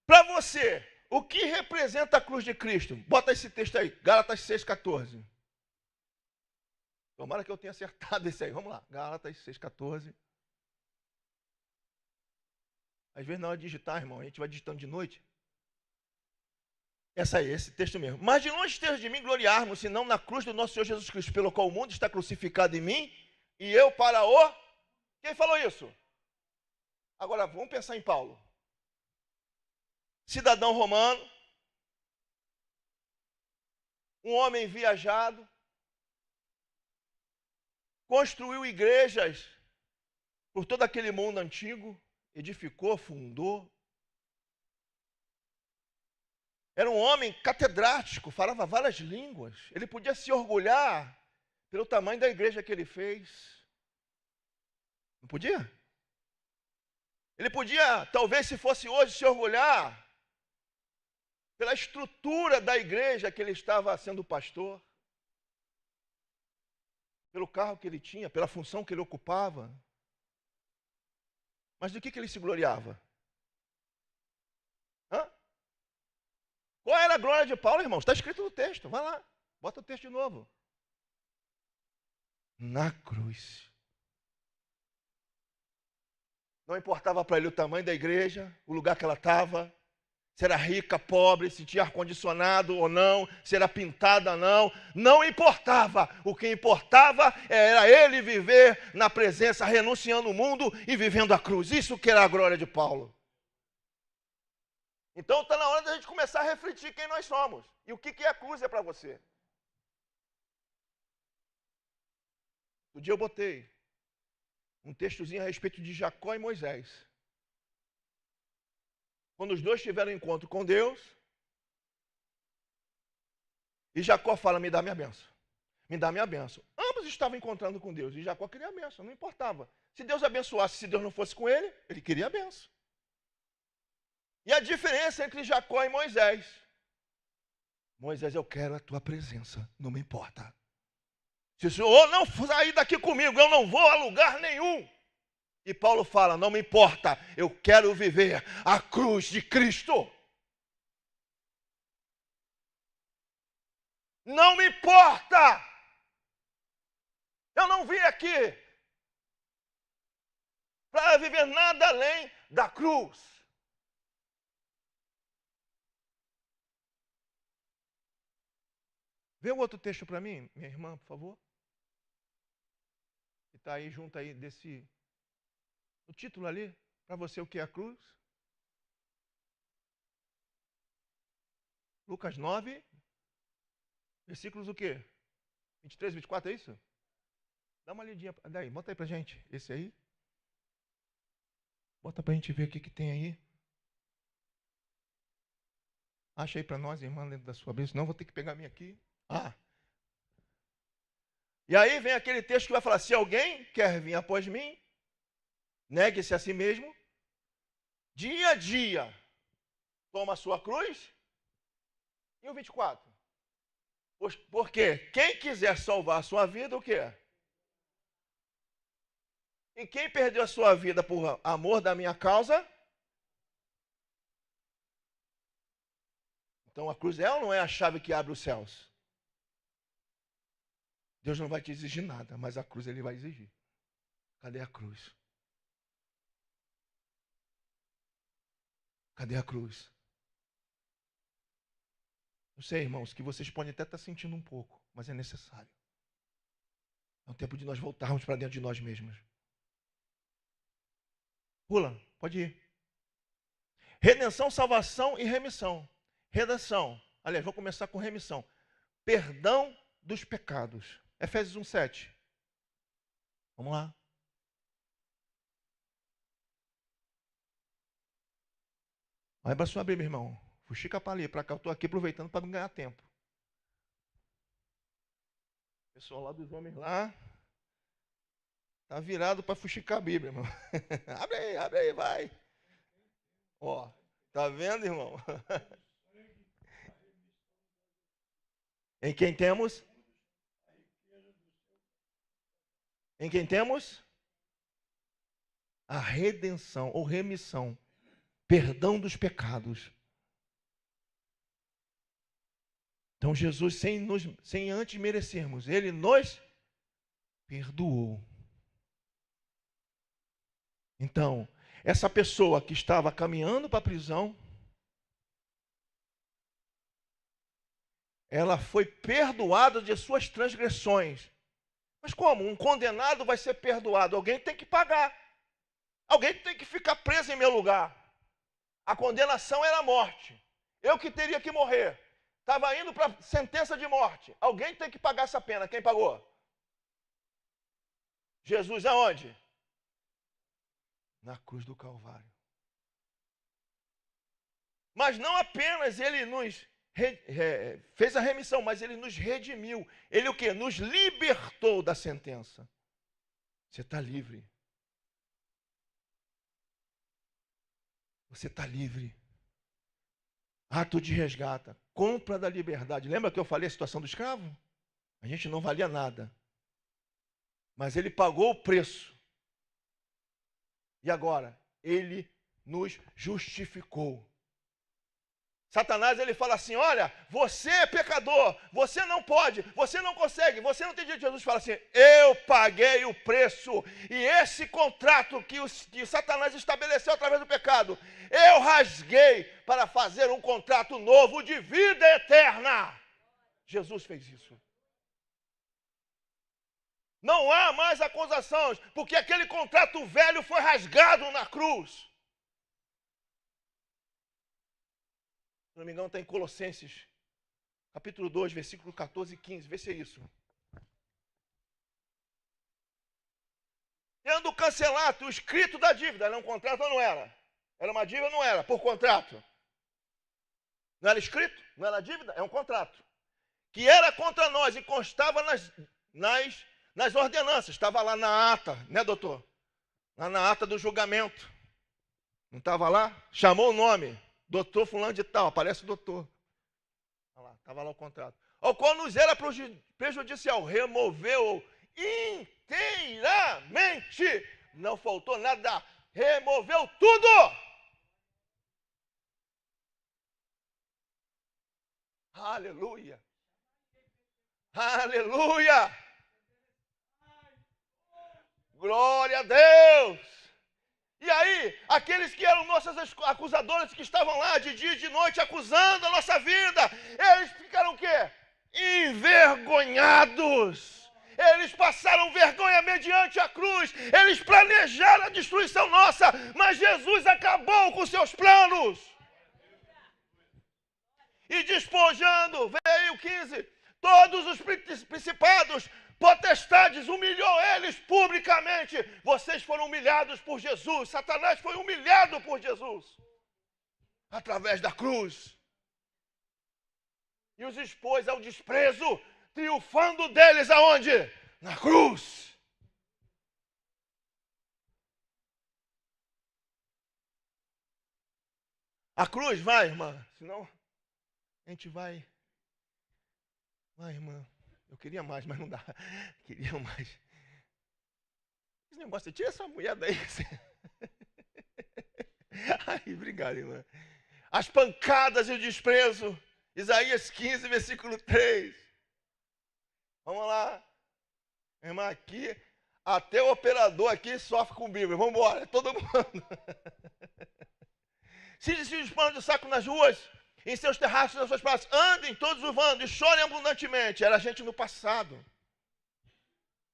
Para você, o que representa a cruz de Cristo? Bota esse texto aí, Gálatas 6, 14. Tomara que eu tenha acertado esse aí. Vamos lá, Gálatas 6, 14. Às vezes na hora de digitar, irmão, a gente vai digitando de noite. Essa aí, esse texto mesmo. Mas de longe esteja de mim gloriar-me, senão na cruz do nosso Senhor Jesus Cristo, pelo qual o mundo está crucificado em mim, e eu para o... Quem falou isso? Agora, vamos pensar em Paulo. Cidadão romano, um homem viajado, construiu igrejas por todo aquele mundo antigo, edificou, fundou. Era um homem catedrático, falava várias línguas. Ele podia se orgulhar pelo tamanho da igreja que ele fez. Não podia? Ele podia, talvez se fosse hoje, se orgulhar pela estrutura da igreja que ele estava sendo pastor, pelo carro que ele tinha, pela função que ele ocupava. Mas do que ele se gloriava? Qual era a glória de Paulo, irmãos? Está escrito no texto. Vai lá, bota o texto de novo. Na cruz. Não importava para ele o tamanho da igreja, o lugar que ela estava, se era rica, pobre, se tinha ar-condicionado ou não, se era pintada ou não. Não importava. O que importava era ele viver na presença, renunciando o mundo e vivendo a cruz. Isso que era a glória de Paulo. Então está na hora da gente começar a refletir quem nós somos. E o que a cruz é para você. Um dia eu botei um textozinho a respeito de Jacó e Moisés. Quando os dois tiveram um encontro com Deus, e Jacó fala, me dá minha bênção. Me dá minha bênção. Ambos estavam encontrando com Deus, e Jacó queria a bênção, não importava. Se Deus abençoasse, se Deus não fosse com ele, ele queria a bênção. E a diferença entre Jacó e Moisés. Moisés, eu quero a tua presença, não me importa. Se o Senhor não sair daqui comigo, eu não vou a lugar nenhum. E Paulo fala, não me importa, eu quero viver a cruz de Cristo. Não me importa. Eu não vim aqui para viver nada além da cruz. Vê o outro texto para mim, minha irmã, por favor. Que está aí junto aí desse... O título ali, para você o que é a cruz? Lucas 9, versículos o quê? 23, 24, é isso? Dá uma lidinha, daí, bota aí pra gente, esse aí. Bota pra gente ver o que tem aí. Acha aí para nós, irmã, dentro da sua Bíblia, senão vou ter que pegar a minha aqui. E aí vem aquele texto que vai falar, se alguém quer vir após mim, negue-se a si mesmo, dia a dia, toma a sua cruz. E o 24? Porque quem quiser salvar a sua vida, o quê? E quem perdeu a sua vida por amor da minha causa? Então a cruz é ou não é a chave que abre os céus? Deus não vai te exigir nada, mas a cruz ele vai exigir. Cadê a cruz? Cadê a cruz? Eu sei, irmãos, que vocês podem até estar sentindo um pouco, mas é necessário. É um tempo de nós voltarmos para dentro de nós mesmos. Pula, pode ir. Redenção, salvação e remissão. Redenção. Aliás, vou começar com remissão. Perdão dos pecados. Efésios 1:7. Vamos lá. Vai para sua Bíblia, irmão. Fuxica para ali, para cá. Eu estou aqui aproveitando para não ganhar tempo. O pessoal lá dos homens lá está virado para fuxicar a Bíblia, irmão. Abre aí, vai. Ó, tá vendo, irmão? Em quem temos? Em quem temos? A redenção ou remissão. Perdão dos pecados. Então Jesus, sem antes merecermos, Ele nos perdoou. Então, essa pessoa que estava caminhando para a prisão, ela foi perdoada de suas transgressões. Mas como? Um condenado vai ser perdoado? Alguém tem que pagar. Alguém tem que ficar preso em meu lugar. A condenação era a morte. Eu que teria que morrer. Estava indo para a sentença de morte. Alguém tem que pagar essa pena. Quem pagou? Jesus aonde? Na cruz do Calvário. Mas não apenas Ele nos fez a remissão, mas Ele nos redimiu. Ele o quê? Nos libertou da sentença. Você está livre. Você está livre. Ato de resgate. Compra da liberdade. Lembra que eu falei a situação do escravo? A gente não valia nada. Mas ele pagou o preço. E agora? Ele nos justificou. Satanás, ele fala assim, olha, você é pecador, você não pode, você não consegue, você não tem direito. Jesus fala assim, eu paguei o preço, e esse contrato que Satanás estabeleceu através do pecado, eu rasguei para fazer um contrato novo de vida eterna. Jesus fez isso. Não há mais acusações, porque aquele contrato velho foi rasgado na cruz. Se não me engano, está em Colossenses, capítulo 2, versículo 14 e 15. Vê se é isso. Tendo cancelado o escrito da dívida, era um contrato ou não era? Era uma dívida ou não era? Por contrato. Não era escrito? Não era dívida? É um contrato. Que era contra nós e constava nas ordenanças. Estava lá na ata, né, doutor? Lá na ata do julgamento. Não estava lá? Chamou o nome. Doutor fulano de tal, aparece o doutor. Estava lá o contrato. Ao qual nos era prejudicial, removeu inteiramente. Não faltou nada, removeu tudo. Aleluia. Aleluia. Glória a Deus. E aí, aqueles que eram nossos acusadores, que estavam lá de dia e de noite acusando a nossa vida, eles ficaram o quê? Envergonhados. Eles passaram vergonha mediante a cruz. Eles planejaram a destruição nossa, mas Jesus acabou com seus planos. E despojando, veio 15, todos os principados, potestades, humilhou eles publicamente. Vocês foram humilhados por Jesus. Satanás foi humilhado por Jesus. Através da cruz. E os expôs ao desprezo, triunfando deles aonde? Na cruz. A cruz, vai, irmã. Senão a gente vai. Vai, irmã. Eu queria mais, mas não dá. Queria mais. Esse negócio, tira essa mulher daí. Ai, obrigado, irmã. As pancadas e o desprezo. Isaías 15, versículo 3. Vamos lá. Irmã, aqui, até o operador aqui sofre com Bíblia. Vamos embora, todo mundo. Se dispõem de saco nas ruas, em seus terraços, nas suas praças, andem todos uivando e chorem abundantemente. Era a gente no passado.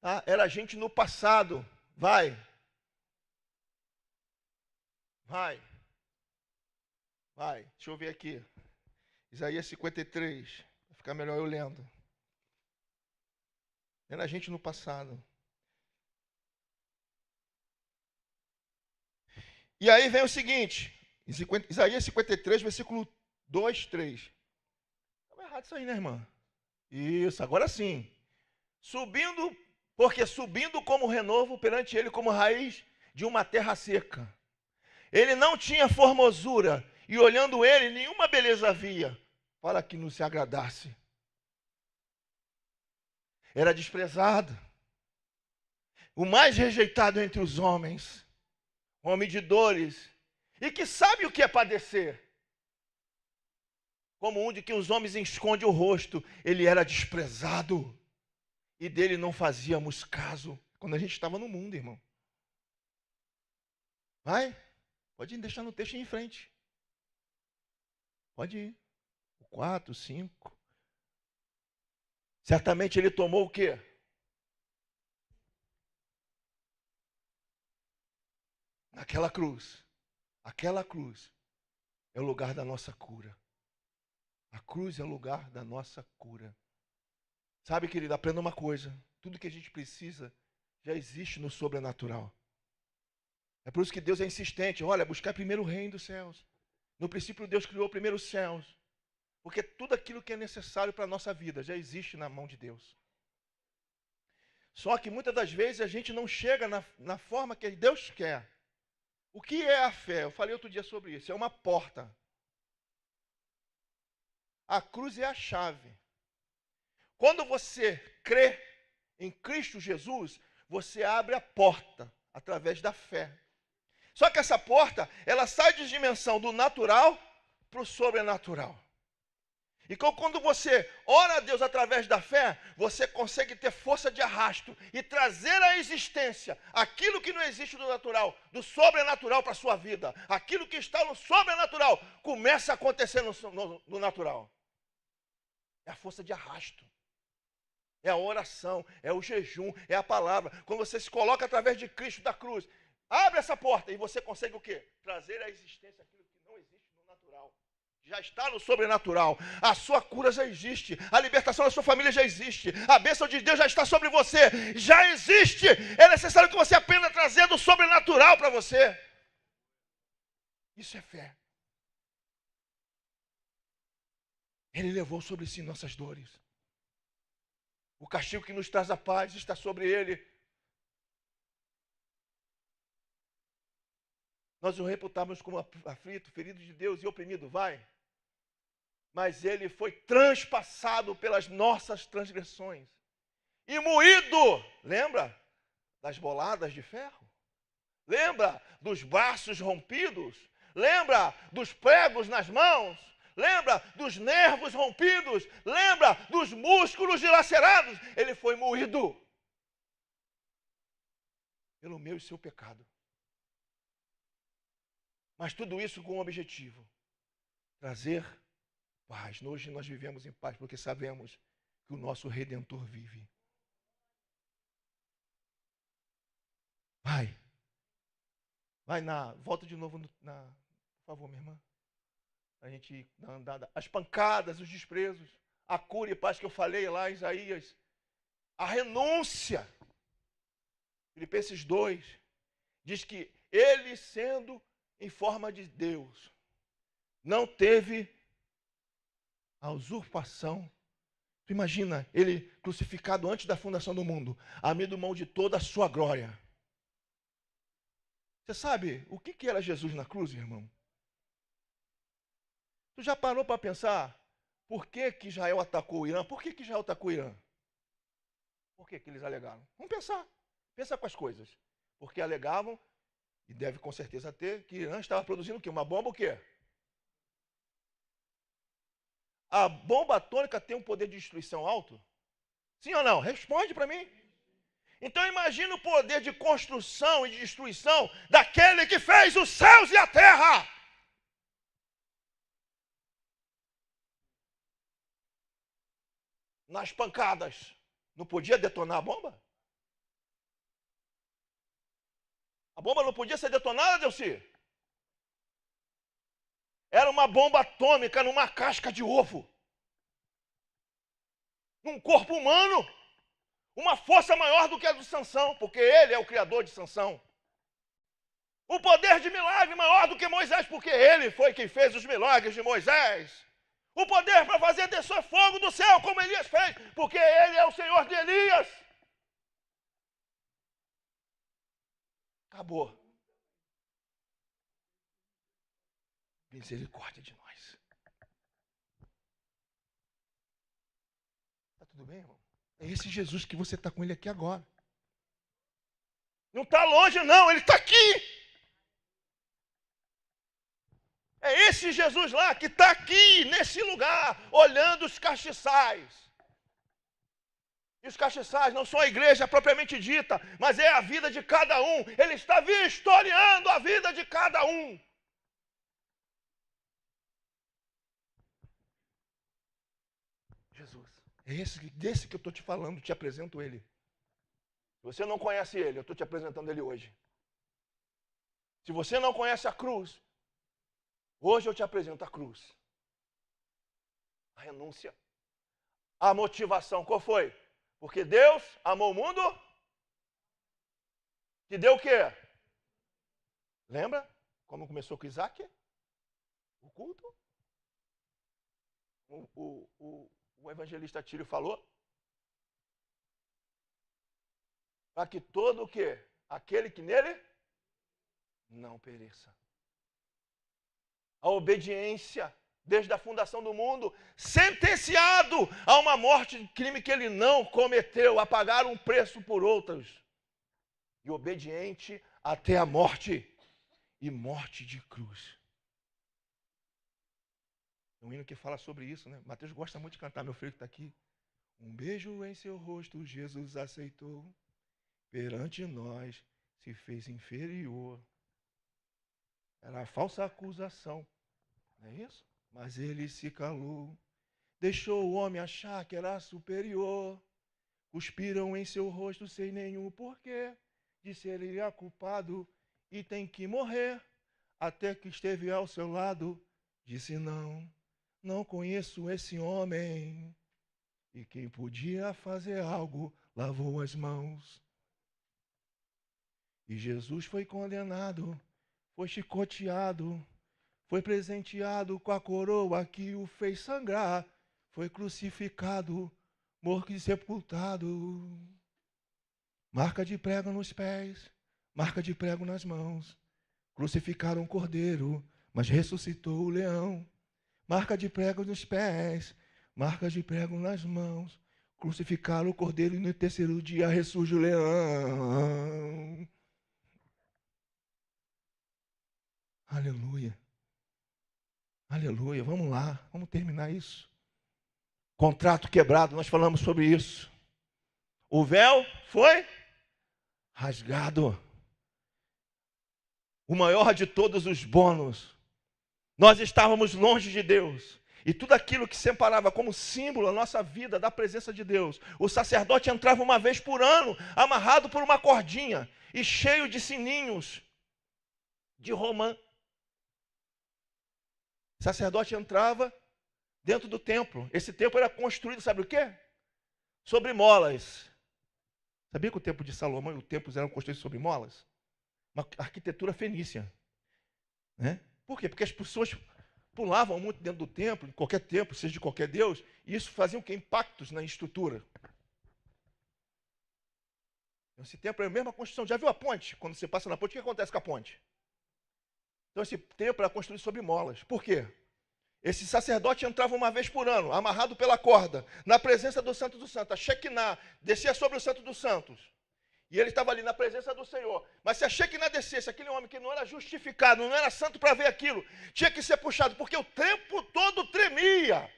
Ah, era gente no passado. Vai. Vai. Vai. Deixa eu ver aqui. Isaías 53. Vai ficar melhor eu lendo. Era gente no passado. E aí vem o seguinte. Isaías 53, versículo 2, 3. Estava errado isso aí, né, irmã? Isso, agora sim. Porque subindo como renovo perante ele como raiz de uma terra seca. Ele não tinha formosura, e olhando ele, nenhuma beleza havia, para que não se agradasse. Era desprezado, o mais rejeitado entre os homens, homem de dores, e que sabe o que é padecer. Como um de que os homens escondem o rosto, ele era desprezado, e dele não fazíamos caso, quando a gente estava no mundo, irmão. Vai, pode ir deixar no texto em frente. Pode ir. 4, 5. Certamente ele tomou o quê? Naquela cruz. Aquela cruz é o lugar da nossa cura. A cruz é o lugar da nossa cura. Sabe, querido, aprenda uma coisa. Tudo que a gente precisa já existe no sobrenatural. É por isso que Deus é insistente. Olha, buscar primeiro o reino dos céus. No princípio, Deus criou primeiro os céus. Porque tudo aquilo que é necessário para a nossa vida já existe na mão de Deus. Só que muitas das vezes a gente não chega na forma que Deus quer. O que é a fé? Eu falei outro dia sobre isso. É uma porta. A cruz é a chave. Quando você crê em Cristo Jesus, você abre a porta através da fé. Só que essa porta, ela sai de dimensão do natural para o sobrenatural. E quando você ora a Deus através da fé, você consegue ter força de arrasto e trazer à existência aquilo que não existe do natural, do sobrenatural para a sua vida. Aquilo que está no sobrenatural começa a acontecer no natural. É a força de arrasto. É a oração, é o jejum, é a palavra. Quando você se coloca através de Cristo da cruz, abre essa porta e você consegue o quê? Trazer à existência aquilo que não existe no natural. Já está no sobrenatural. A sua cura já existe. A libertação da sua família já existe. A bênção de Deus já está sobre você. Já existe. É necessário que você aprenda a trazer do sobrenatural para você. Isso é fé. Ele levou sobre si nossas dores. O castigo que nos traz a paz está sobre ele. Nós o reputamos como aflito, ferido de Deus e oprimido. Vai. Mas ele foi transpassado pelas nossas transgressões e moído, lembra das boladas de ferro? Lembra dos braços rompidos? Lembra dos pregos nas mãos? Lembra dos nervos rompidos? Lembra dos músculos dilacerados? Ele foi moído pelo meu e seu pecado. Mas tudo isso com um objetivo: trazer paz. Hoje nós vivemos em paz porque sabemos que o nosso Redentor vive. Vai. Volta de novo por favor, minha irmã. A gente dar uma andada. As pancadas, os desprezos, a cura e paz que eu falei lá em Isaías. A renúncia. Filipenses 2 diz que ele, sendo em forma de Deus, não teve a usurpação. Tu imagina ele crucificado antes da fundação do mundo, abrindo mão de toda a sua glória. Você sabe o que era Jesus na cruz, irmão? Tu já parou para pensar por que Israel atacou o Irã? Por que Israel atacou o Irã? Por que eles alegaram? Vamos pensar. Pensa com as coisas. Porque alegavam, e deve com certeza ter, que o Irã estava produzindo o quê? Uma bomba o quê? A bomba atômica tem um poder de destruição alto? Sim ou não? Responde para mim. Então imagina o poder de construção e de destruição daquele que fez os céus e a terra. Nas pancadas, não podia detonar a bomba? A bomba não podia ser detonada, Delci? Era uma bomba atômica numa casca de ovo. Num corpo humano. Uma força maior do que a de Sansão, porque ele é o criador de Sansão. O poder de milagre maior do que Moisés, porque ele foi quem fez os milagres de Moisés. O poder para fazer descer fogo do céu, como Elias fez, porque ele é o Senhor de Elias. Acabou. Misericórdia de nós. Tá tudo bem, irmão? É esse Jesus que você está com ele aqui agora. Não está longe, não, ele está aqui. É esse Jesus lá que está aqui, nesse lugar, olhando os castiçais. E os castiçais não são a igreja propriamente dita, mas é a vida de cada um. Ele está vistoriando a vida de cada um. Jesus, é desse que eu estou te falando, te apresento ele. Se você não conhece ele, eu estou te apresentando ele hoje. Se você não conhece a cruz, hoje eu te apresento a cruz. A renúncia. A motivação, qual foi? Porque Deus amou o mundo. Que deu o quê? Lembra como começou com Isaac? O culto? O evangelista Tírio falou. Para que todo o quê? Aquele que nele não pereça. A obediência, desde a fundação do mundo, sentenciado a uma morte de crime que ele não cometeu, a pagar um preço por outros. E obediente até a morte, e morte de cruz. É um hino que fala sobre isso, né? Mateus gosta muito de cantar, meu filho que está aqui. Um beijo em seu rosto Jesus aceitou, perante nós se fez inferior. Era a falsa acusação. Não é isso? Mas ele se calou, deixou o homem achar que era superior. Cuspiram em seu rosto sem nenhum porquê, disse ele é culpado e tem que morrer. Até que esteve ao seu lado, disse não conheço esse homem. E quem podia fazer algo, lavou as mãos. E Jesus foi condenado, foi chicoteado, foi presenteado com a coroa que o fez sangrar, foi crucificado, morto e sepultado. Marca de prego nos pés, marca de prego nas mãos. Crucificaram o cordeiro, mas ressuscitou o leão. Marca de prego nos pés, marca de prego nas mãos. Crucificaram o cordeiro e no terceiro dia ressurge o leão. Aleluia. Aleluia, vamos lá, vamos terminar isso. Contrato quebrado, nós falamos sobre isso. O véu foi rasgado. O maior de todos os bônus. Nós estávamos longe de Deus. E tudo aquilo que separava como símbolo a nossa vida da presença de Deus. O sacerdote entrava uma vez por ano, amarrado por uma cordinha e cheio de sininhos de romã. O sacerdote entrava dentro do templo. Esse templo era construído, sabe o quê? Sobre molas. Sabia que o templo de Salomão e o templo eram construídos sobre molas? Uma arquitetura fenícia. Né? Por quê? Porque as pessoas pulavam muito dentro do templo, em qualquer templo, seja de qualquer deus, e isso fazia o quê? Impactos na estrutura. Esse templo é a mesma construção. Já viu a ponte? Quando você passa na ponte, o que acontece com a ponte? Então esse templo era construído sobre molas. Por quê? Esse sacerdote entrava uma vez por ano, amarrado pela corda, na presença do Santo dos Santos. A Shekinah descia sobre o Santo dos Santos. E ele estava ali na presença do Senhor. Mas se a Shekinah descesse, aquele homem que não era justificado, não era santo para ver aquilo, tinha que ser puxado, porque o tempo todo tremia.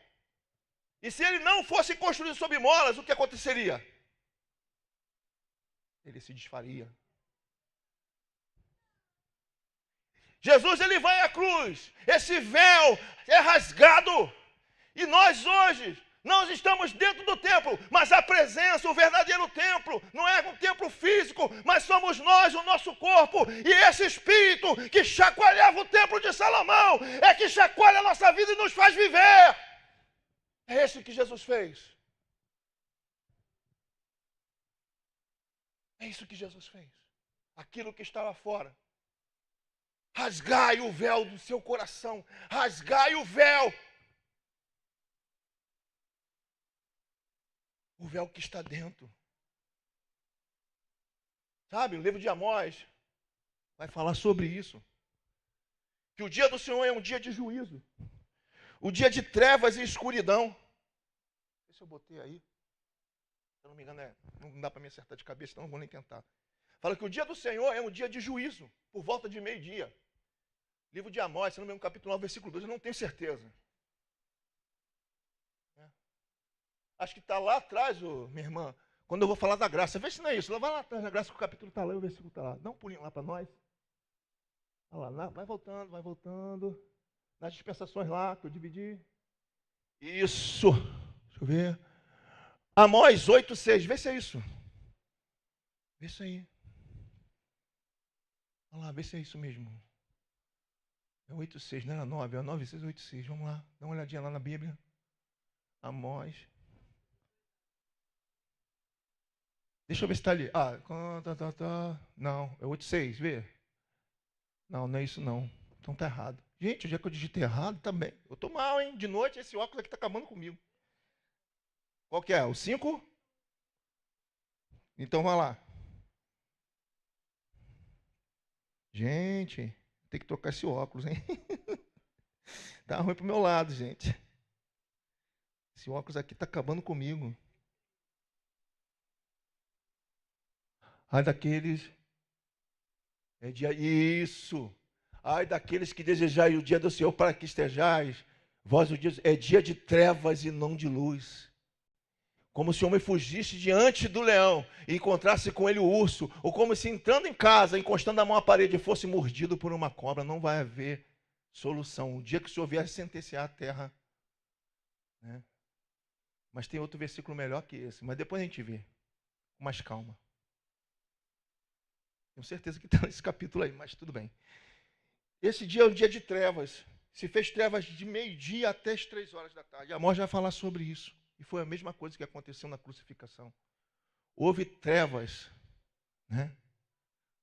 E se ele não fosse construído sobre molas, o que aconteceria? Ele se desfaria. Jesus, ele vai à cruz, esse véu é rasgado, e nós hoje Nós estamos dentro do templo, mas a presença, o verdadeiro templo, não é um templo físico, mas somos nós, o nosso corpo. E esse Espírito que chacoalhava o templo de Salomão, é que chacoalha a nossa vida e nos faz viver. É isso que Jesus fez. É isso que Jesus fez. Aquilo que está lá fora. Rasgai o véu do seu coração. Rasgai o véu. O véu que está dentro. Sabe, o livro de Amós vai falar sobre isso. Que o dia do Senhor é um dia de juízo. O dia de trevas e escuridão. Não sei se eu botei aí. Se eu não me engano, não dá para me acertar de cabeça, então não vou nem tentar. Fala que o dia do Senhor é um dia de juízo, por volta de meio-dia. Livro de Amós, se não me engano, capítulo 9, versículo 2, eu não tenho certeza. Acho que está lá atrás, minha irmã, quando eu vou falar da graça. Vê se não é isso. Vai lá atrás da graça, que o capítulo está lá e o versículo está lá. Dá um pulinho lá para nós. Olha lá, vai voltando, vai voltando. Nas dispensações lá, que eu dividi. Isso. Deixa eu ver. Amós 8,6. Vê se é isso. Vê isso aí. Olha lá, vê se é isso mesmo. É 8,6, não era 9, é 9,6, 8,6. Vamos lá, dá uma olhadinha lá na Bíblia. Amós. Deixa eu ver se está ali. Não, é 8,6, vê. Não, não é isso não. Então tá errado. Gente, o dia que eu digitei errado, também. Eu tô mal, hein? De noite esse óculos aqui tá acabando comigo. Qual que é? O 5? Então vai lá. Gente, tem que trocar esse óculos, hein? Tá ruim pro meu lado, gente. Esse óculos aqui tá acabando comigo. Ai daqueles... Isso. Ai daqueles que desejai o dia do Senhor para que estejais. Vós o dia... É dia de trevas e não de luz. Como se o homem fugisse diante do leão e encontrasse com ele o urso. Ou como se entrando em casa, encostando a mão à parede, fosse mordido por uma cobra. Não vai haver solução. O dia que o Senhor vier sentenciar a terra. Né? Mas tem outro versículo melhor que esse. Mas depois a gente vê. Com mais calma. Tenho certeza que está nesse capítulo aí, mas tudo bem. Esse dia é um dia de trevas. Se fez trevas de meio-dia até as 3 horas da tarde. Amós vai falar sobre isso. E foi a mesma coisa que aconteceu na crucificação. Houve trevas, né?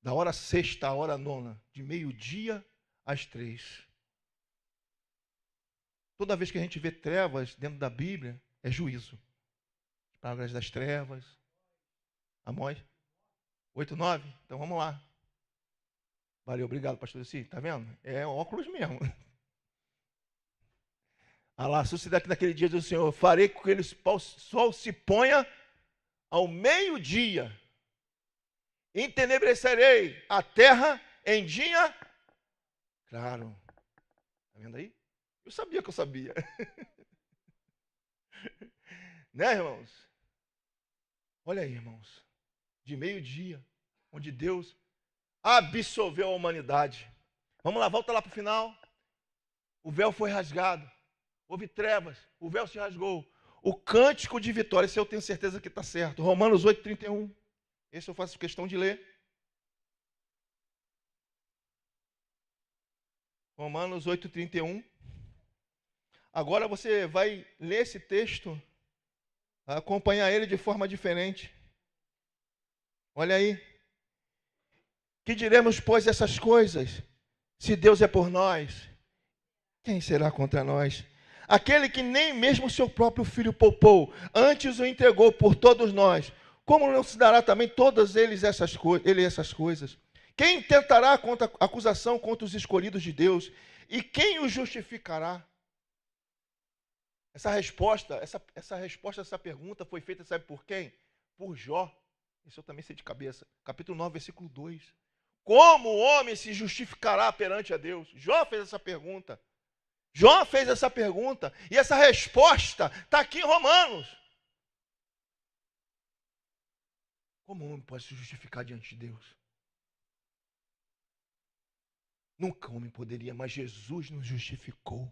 Da hora sexta à hora nona, de meio-dia às 3. Toda vez que a gente vê trevas dentro da Bíblia, é juízo. As palavras das trevas. Amós 8:9? Então vamos lá. Valeu, obrigado, pastor Luci. Tá vendo? É óculos mesmo. Ah lá, suceder naquele dia do Senhor, farei com que o sol se ponha ao meio-dia. Entenebrecerei a terra em dia claro. Tá vendo aí? Eu sabia que eu sabia. Né, irmãos? Olha aí, irmãos. De meio-dia, onde Deus absolveu a humanidade. Vamos lá, volta lá para o final. O véu foi rasgado. Houve trevas. O véu se rasgou. O cântico de vitória, esse eu tenho certeza que está certo. Romanos 8:31. Esse eu faço questão de ler. Romanos 8:31. Agora você vai ler esse texto, acompanhar ele de forma diferente. Olha aí. Que diremos, pois, essas coisas? Se Deus é por nós, quem será contra nós? Aquele que nem mesmo seu próprio filho poupou, antes o entregou por todos nós, como não se dará também todas ele essas coisas? Quem tentará acusação contra os escolhidos de Deus? E quem os justificará? Essa resposta, essa pergunta foi feita, sabe por quem? Por Jó. Isso eu também sei de cabeça. Capítulo 9, versículo 2. Como o homem se justificará perante a Deus? Jó fez essa pergunta. Jó fez essa pergunta. E essa resposta está aqui em Romanos. Como o homem pode se justificar diante de Deus? Nunca o homem poderia, mas Jesus nos justificou.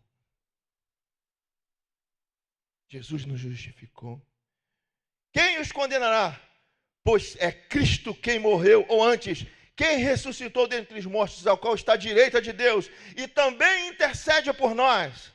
Jesus nos justificou. Quem os condenará? Pois é Cristo quem morreu, ou antes, quem ressuscitou dentre os mortos, ao qual está à direita de Deus, e também intercede por nós.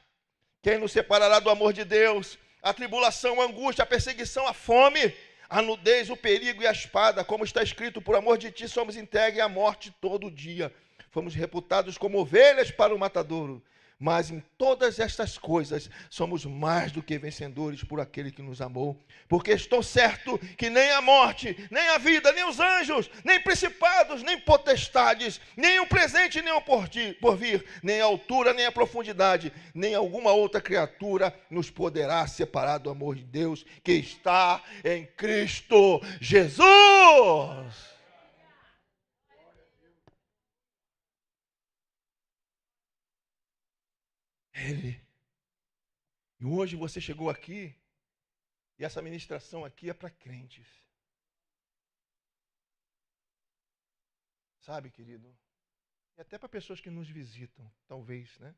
Quem nos separará do amor de Deus? A tribulação, a angústia, a perseguição, a fome, a nudez, o perigo e a espada, como está escrito, por amor de ti somos entregues à morte todo dia. Fomos reputados como ovelhas para o matadouro. Mas em todas estas coisas somos mais do que vencedores por aquele que nos amou. Porque estou certo que nem a morte, nem a vida, nem os anjos, nem principados, nem potestades, nem o presente, nem o porvir, nem a altura, nem a profundidade, nem alguma outra criatura nos poderá separar do amor de Deus que está em Cristo Jesus. Ele. E hoje você chegou aqui, e essa ministração aqui é para crentes. Sabe, querido? E até para pessoas que nos visitam, talvez, né?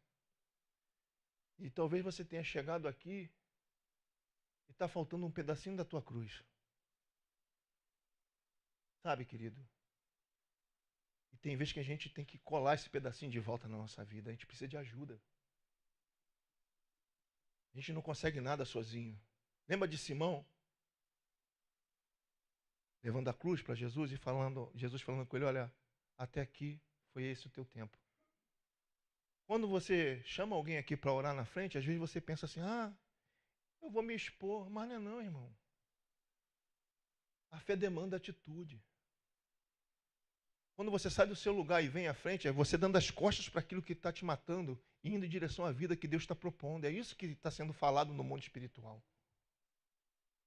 E talvez você tenha chegado aqui e está faltando um pedacinho da tua cruz. Sabe, querido? E tem vezes que a gente tem que colar esse pedacinho de volta na nossa vida. A gente precisa de ajuda. A gente não consegue nada sozinho. Lembra de Simão? Levando a cruz para Jesus e Jesus falando com ele, olha, até aqui foi esse o teu tempo. Quando você chama alguém aqui para orar na frente, às vezes você pensa assim, eu vou me expor. Mas não é não, irmão. A fé demanda atitude. Quando você sai do seu lugar e vem à frente, é você dando as costas para aquilo que está te matando, indo em direção à vida que Deus está propondo. É isso que está sendo falado no mundo espiritual.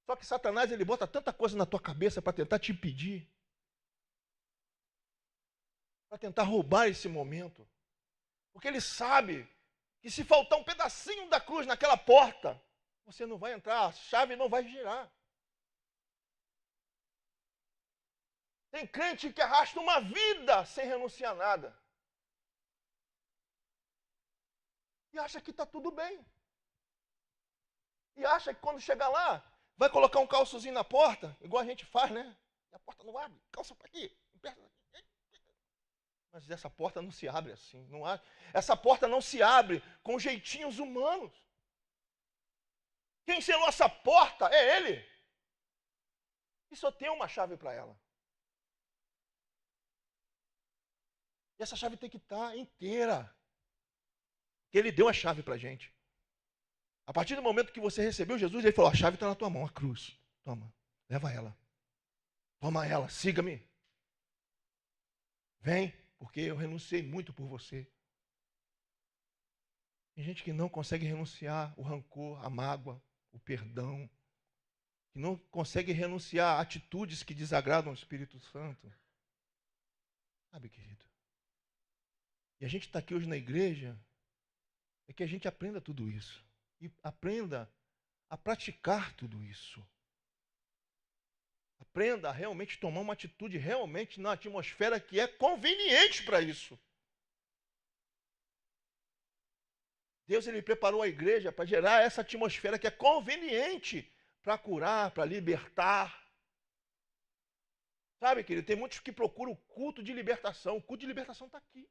Só que Satanás, ele bota tanta coisa na tua cabeça para tentar te impedir, para tentar roubar esse momento. Porque ele sabe que se faltar um pedacinho da cruz naquela porta, você não vai entrar, a chave não vai girar. Tem crente que arrasta uma vida sem renunciar a nada. E acha que está tudo bem. E acha que quando chegar lá, vai colocar um calçozinho na porta, igual a gente faz, né? E a porta não abre, calça para aqui, mas essa porta não se abre assim. Não há, essa porta não se abre com jeitinhos humanos. Quem selou essa porta é Ele. E só tem uma chave para ela. E essa chave tem que estar inteira. Ele deu a chave para a gente. A partir do momento que você recebeu Jesus, ele falou, a chave está na tua mão, a cruz. Toma, leva ela. Toma ela, siga-me. Vem, porque eu renunciei muito por você. Tem gente que não consegue renunciar o rancor, a mágoa, o perdão. Que não consegue renunciar a atitudes que desagradam o Espírito Santo. Sabe, querido? E a gente está aqui hoje na igreja, é que a gente aprenda tudo isso. E aprenda a praticar tudo isso. Aprenda a realmente tomar uma atitude realmente na atmosfera que é conveniente para isso. Deus, ele preparou a igreja para gerar essa atmosfera que é conveniente para curar, para libertar. Sabe, querido, tem muitos que procuram o culto de libertação. O culto de libertação está aqui.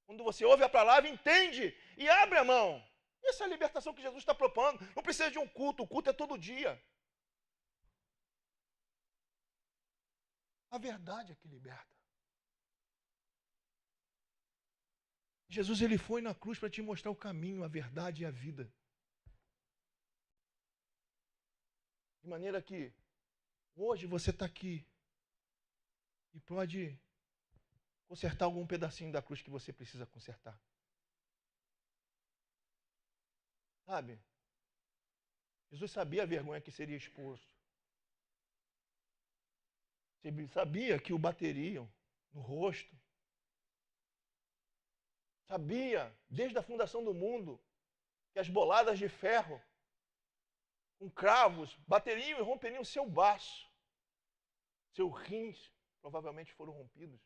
Quando você ouve a palavra, entende e abre a mão. Essa é a libertação que Jesus está propondo. Não precisa de um culto, o culto é todo dia. A verdade é que liberta. Jesus, ele foi na cruz para te mostrar o caminho, a verdade e a vida. De maneira que hoje você está aqui e pode consertar algum pedacinho da cruz que você precisa consertar. Sabe? Jesus sabia a vergonha que seria exposto. Sabia que o bateriam no rosto. Sabia, desde a fundação do mundo, que as boladas de ferro, com cravos, bateriam e romperiam seu baço. Seus rins provavelmente foram rompidos.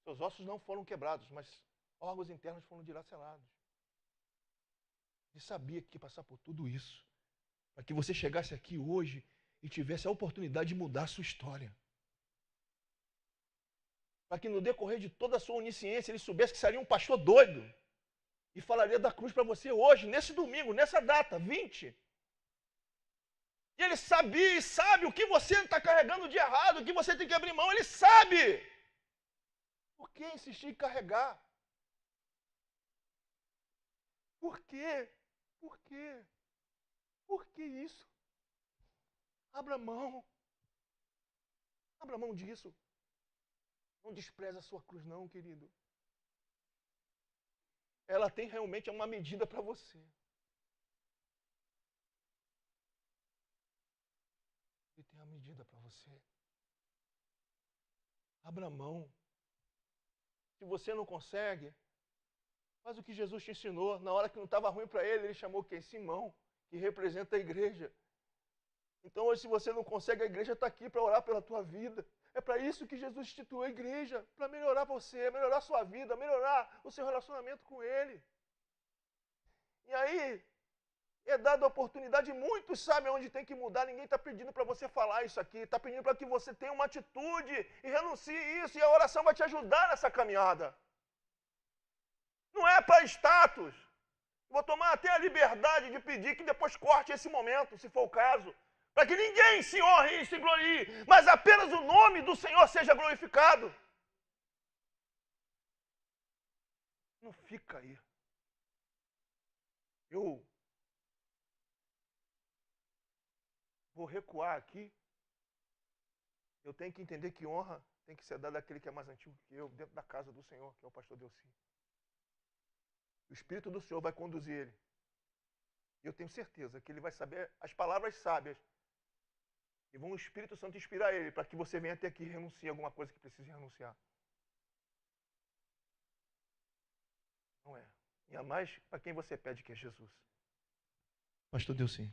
Seus ossos não foram quebrados, mas órgãos internos foram dilacerados. Ele sabia que ia passar por tudo isso Para que você chegasse aqui hoje e tivesse a oportunidade de mudar a sua história. Para que no decorrer de toda a sua onisciência ele soubesse que seria um pastor doido e falaria da cruz para você hoje, nesse domingo, nessa data, 20. E ele sabia e sabe o que você está carregando de errado, o que você tem que abrir mão, ele sabe. Por que insistir em carregar? Por quê? Por quê? Por que isso? Abra mão. Abra mão disso. Não despreze a sua cruz, não, querido. Ela tem realmente uma medida para você. Ele tem a medida para você. Abra mão. Se você não consegue, faz o que Jesus te ensinou. Na hora que não estava ruim para ele, ele chamou quem? Simão, que representa a igreja. Então, hoje, se você não consegue, a igreja está aqui para orar pela tua vida. É para isso que Jesus instituiu a igreja, para melhorar você, melhorar a sua vida, melhorar o seu relacionamento com Ele. E aí, é dada a oportunidade, muitos sabem onde tem que mudar, ninguém está pedindo para você falar isso aqui, está pedindo para que você tenha uma atitude e renuncie isso, e a oração vai te ajudar nessa caminhada. Não é para status. Vou tomar até a liberdade de pedir que depois corte esse momento, se for o caso, para que ninguém se honre e se glorie, mas apenas o nome do Senhor seja glorificado. Não fica aí. Eu vou recuar aqui. Eu tenho que entender que honra tem que ser dada àquele que é mais antigo que eu, dentro da casa do Senhor, que é o pastor Delci. O Espírito do Senhor vai conduzir ele. E eu tenho certeza que ele vai saber as palavras sábias. E vão o Espírito Santo inspirar ele para que você venha até aqui e renuncie a alguma coisa que precise renunciar. Não é. E a mais para quem você pede, que é Jesus. Pastor Delci.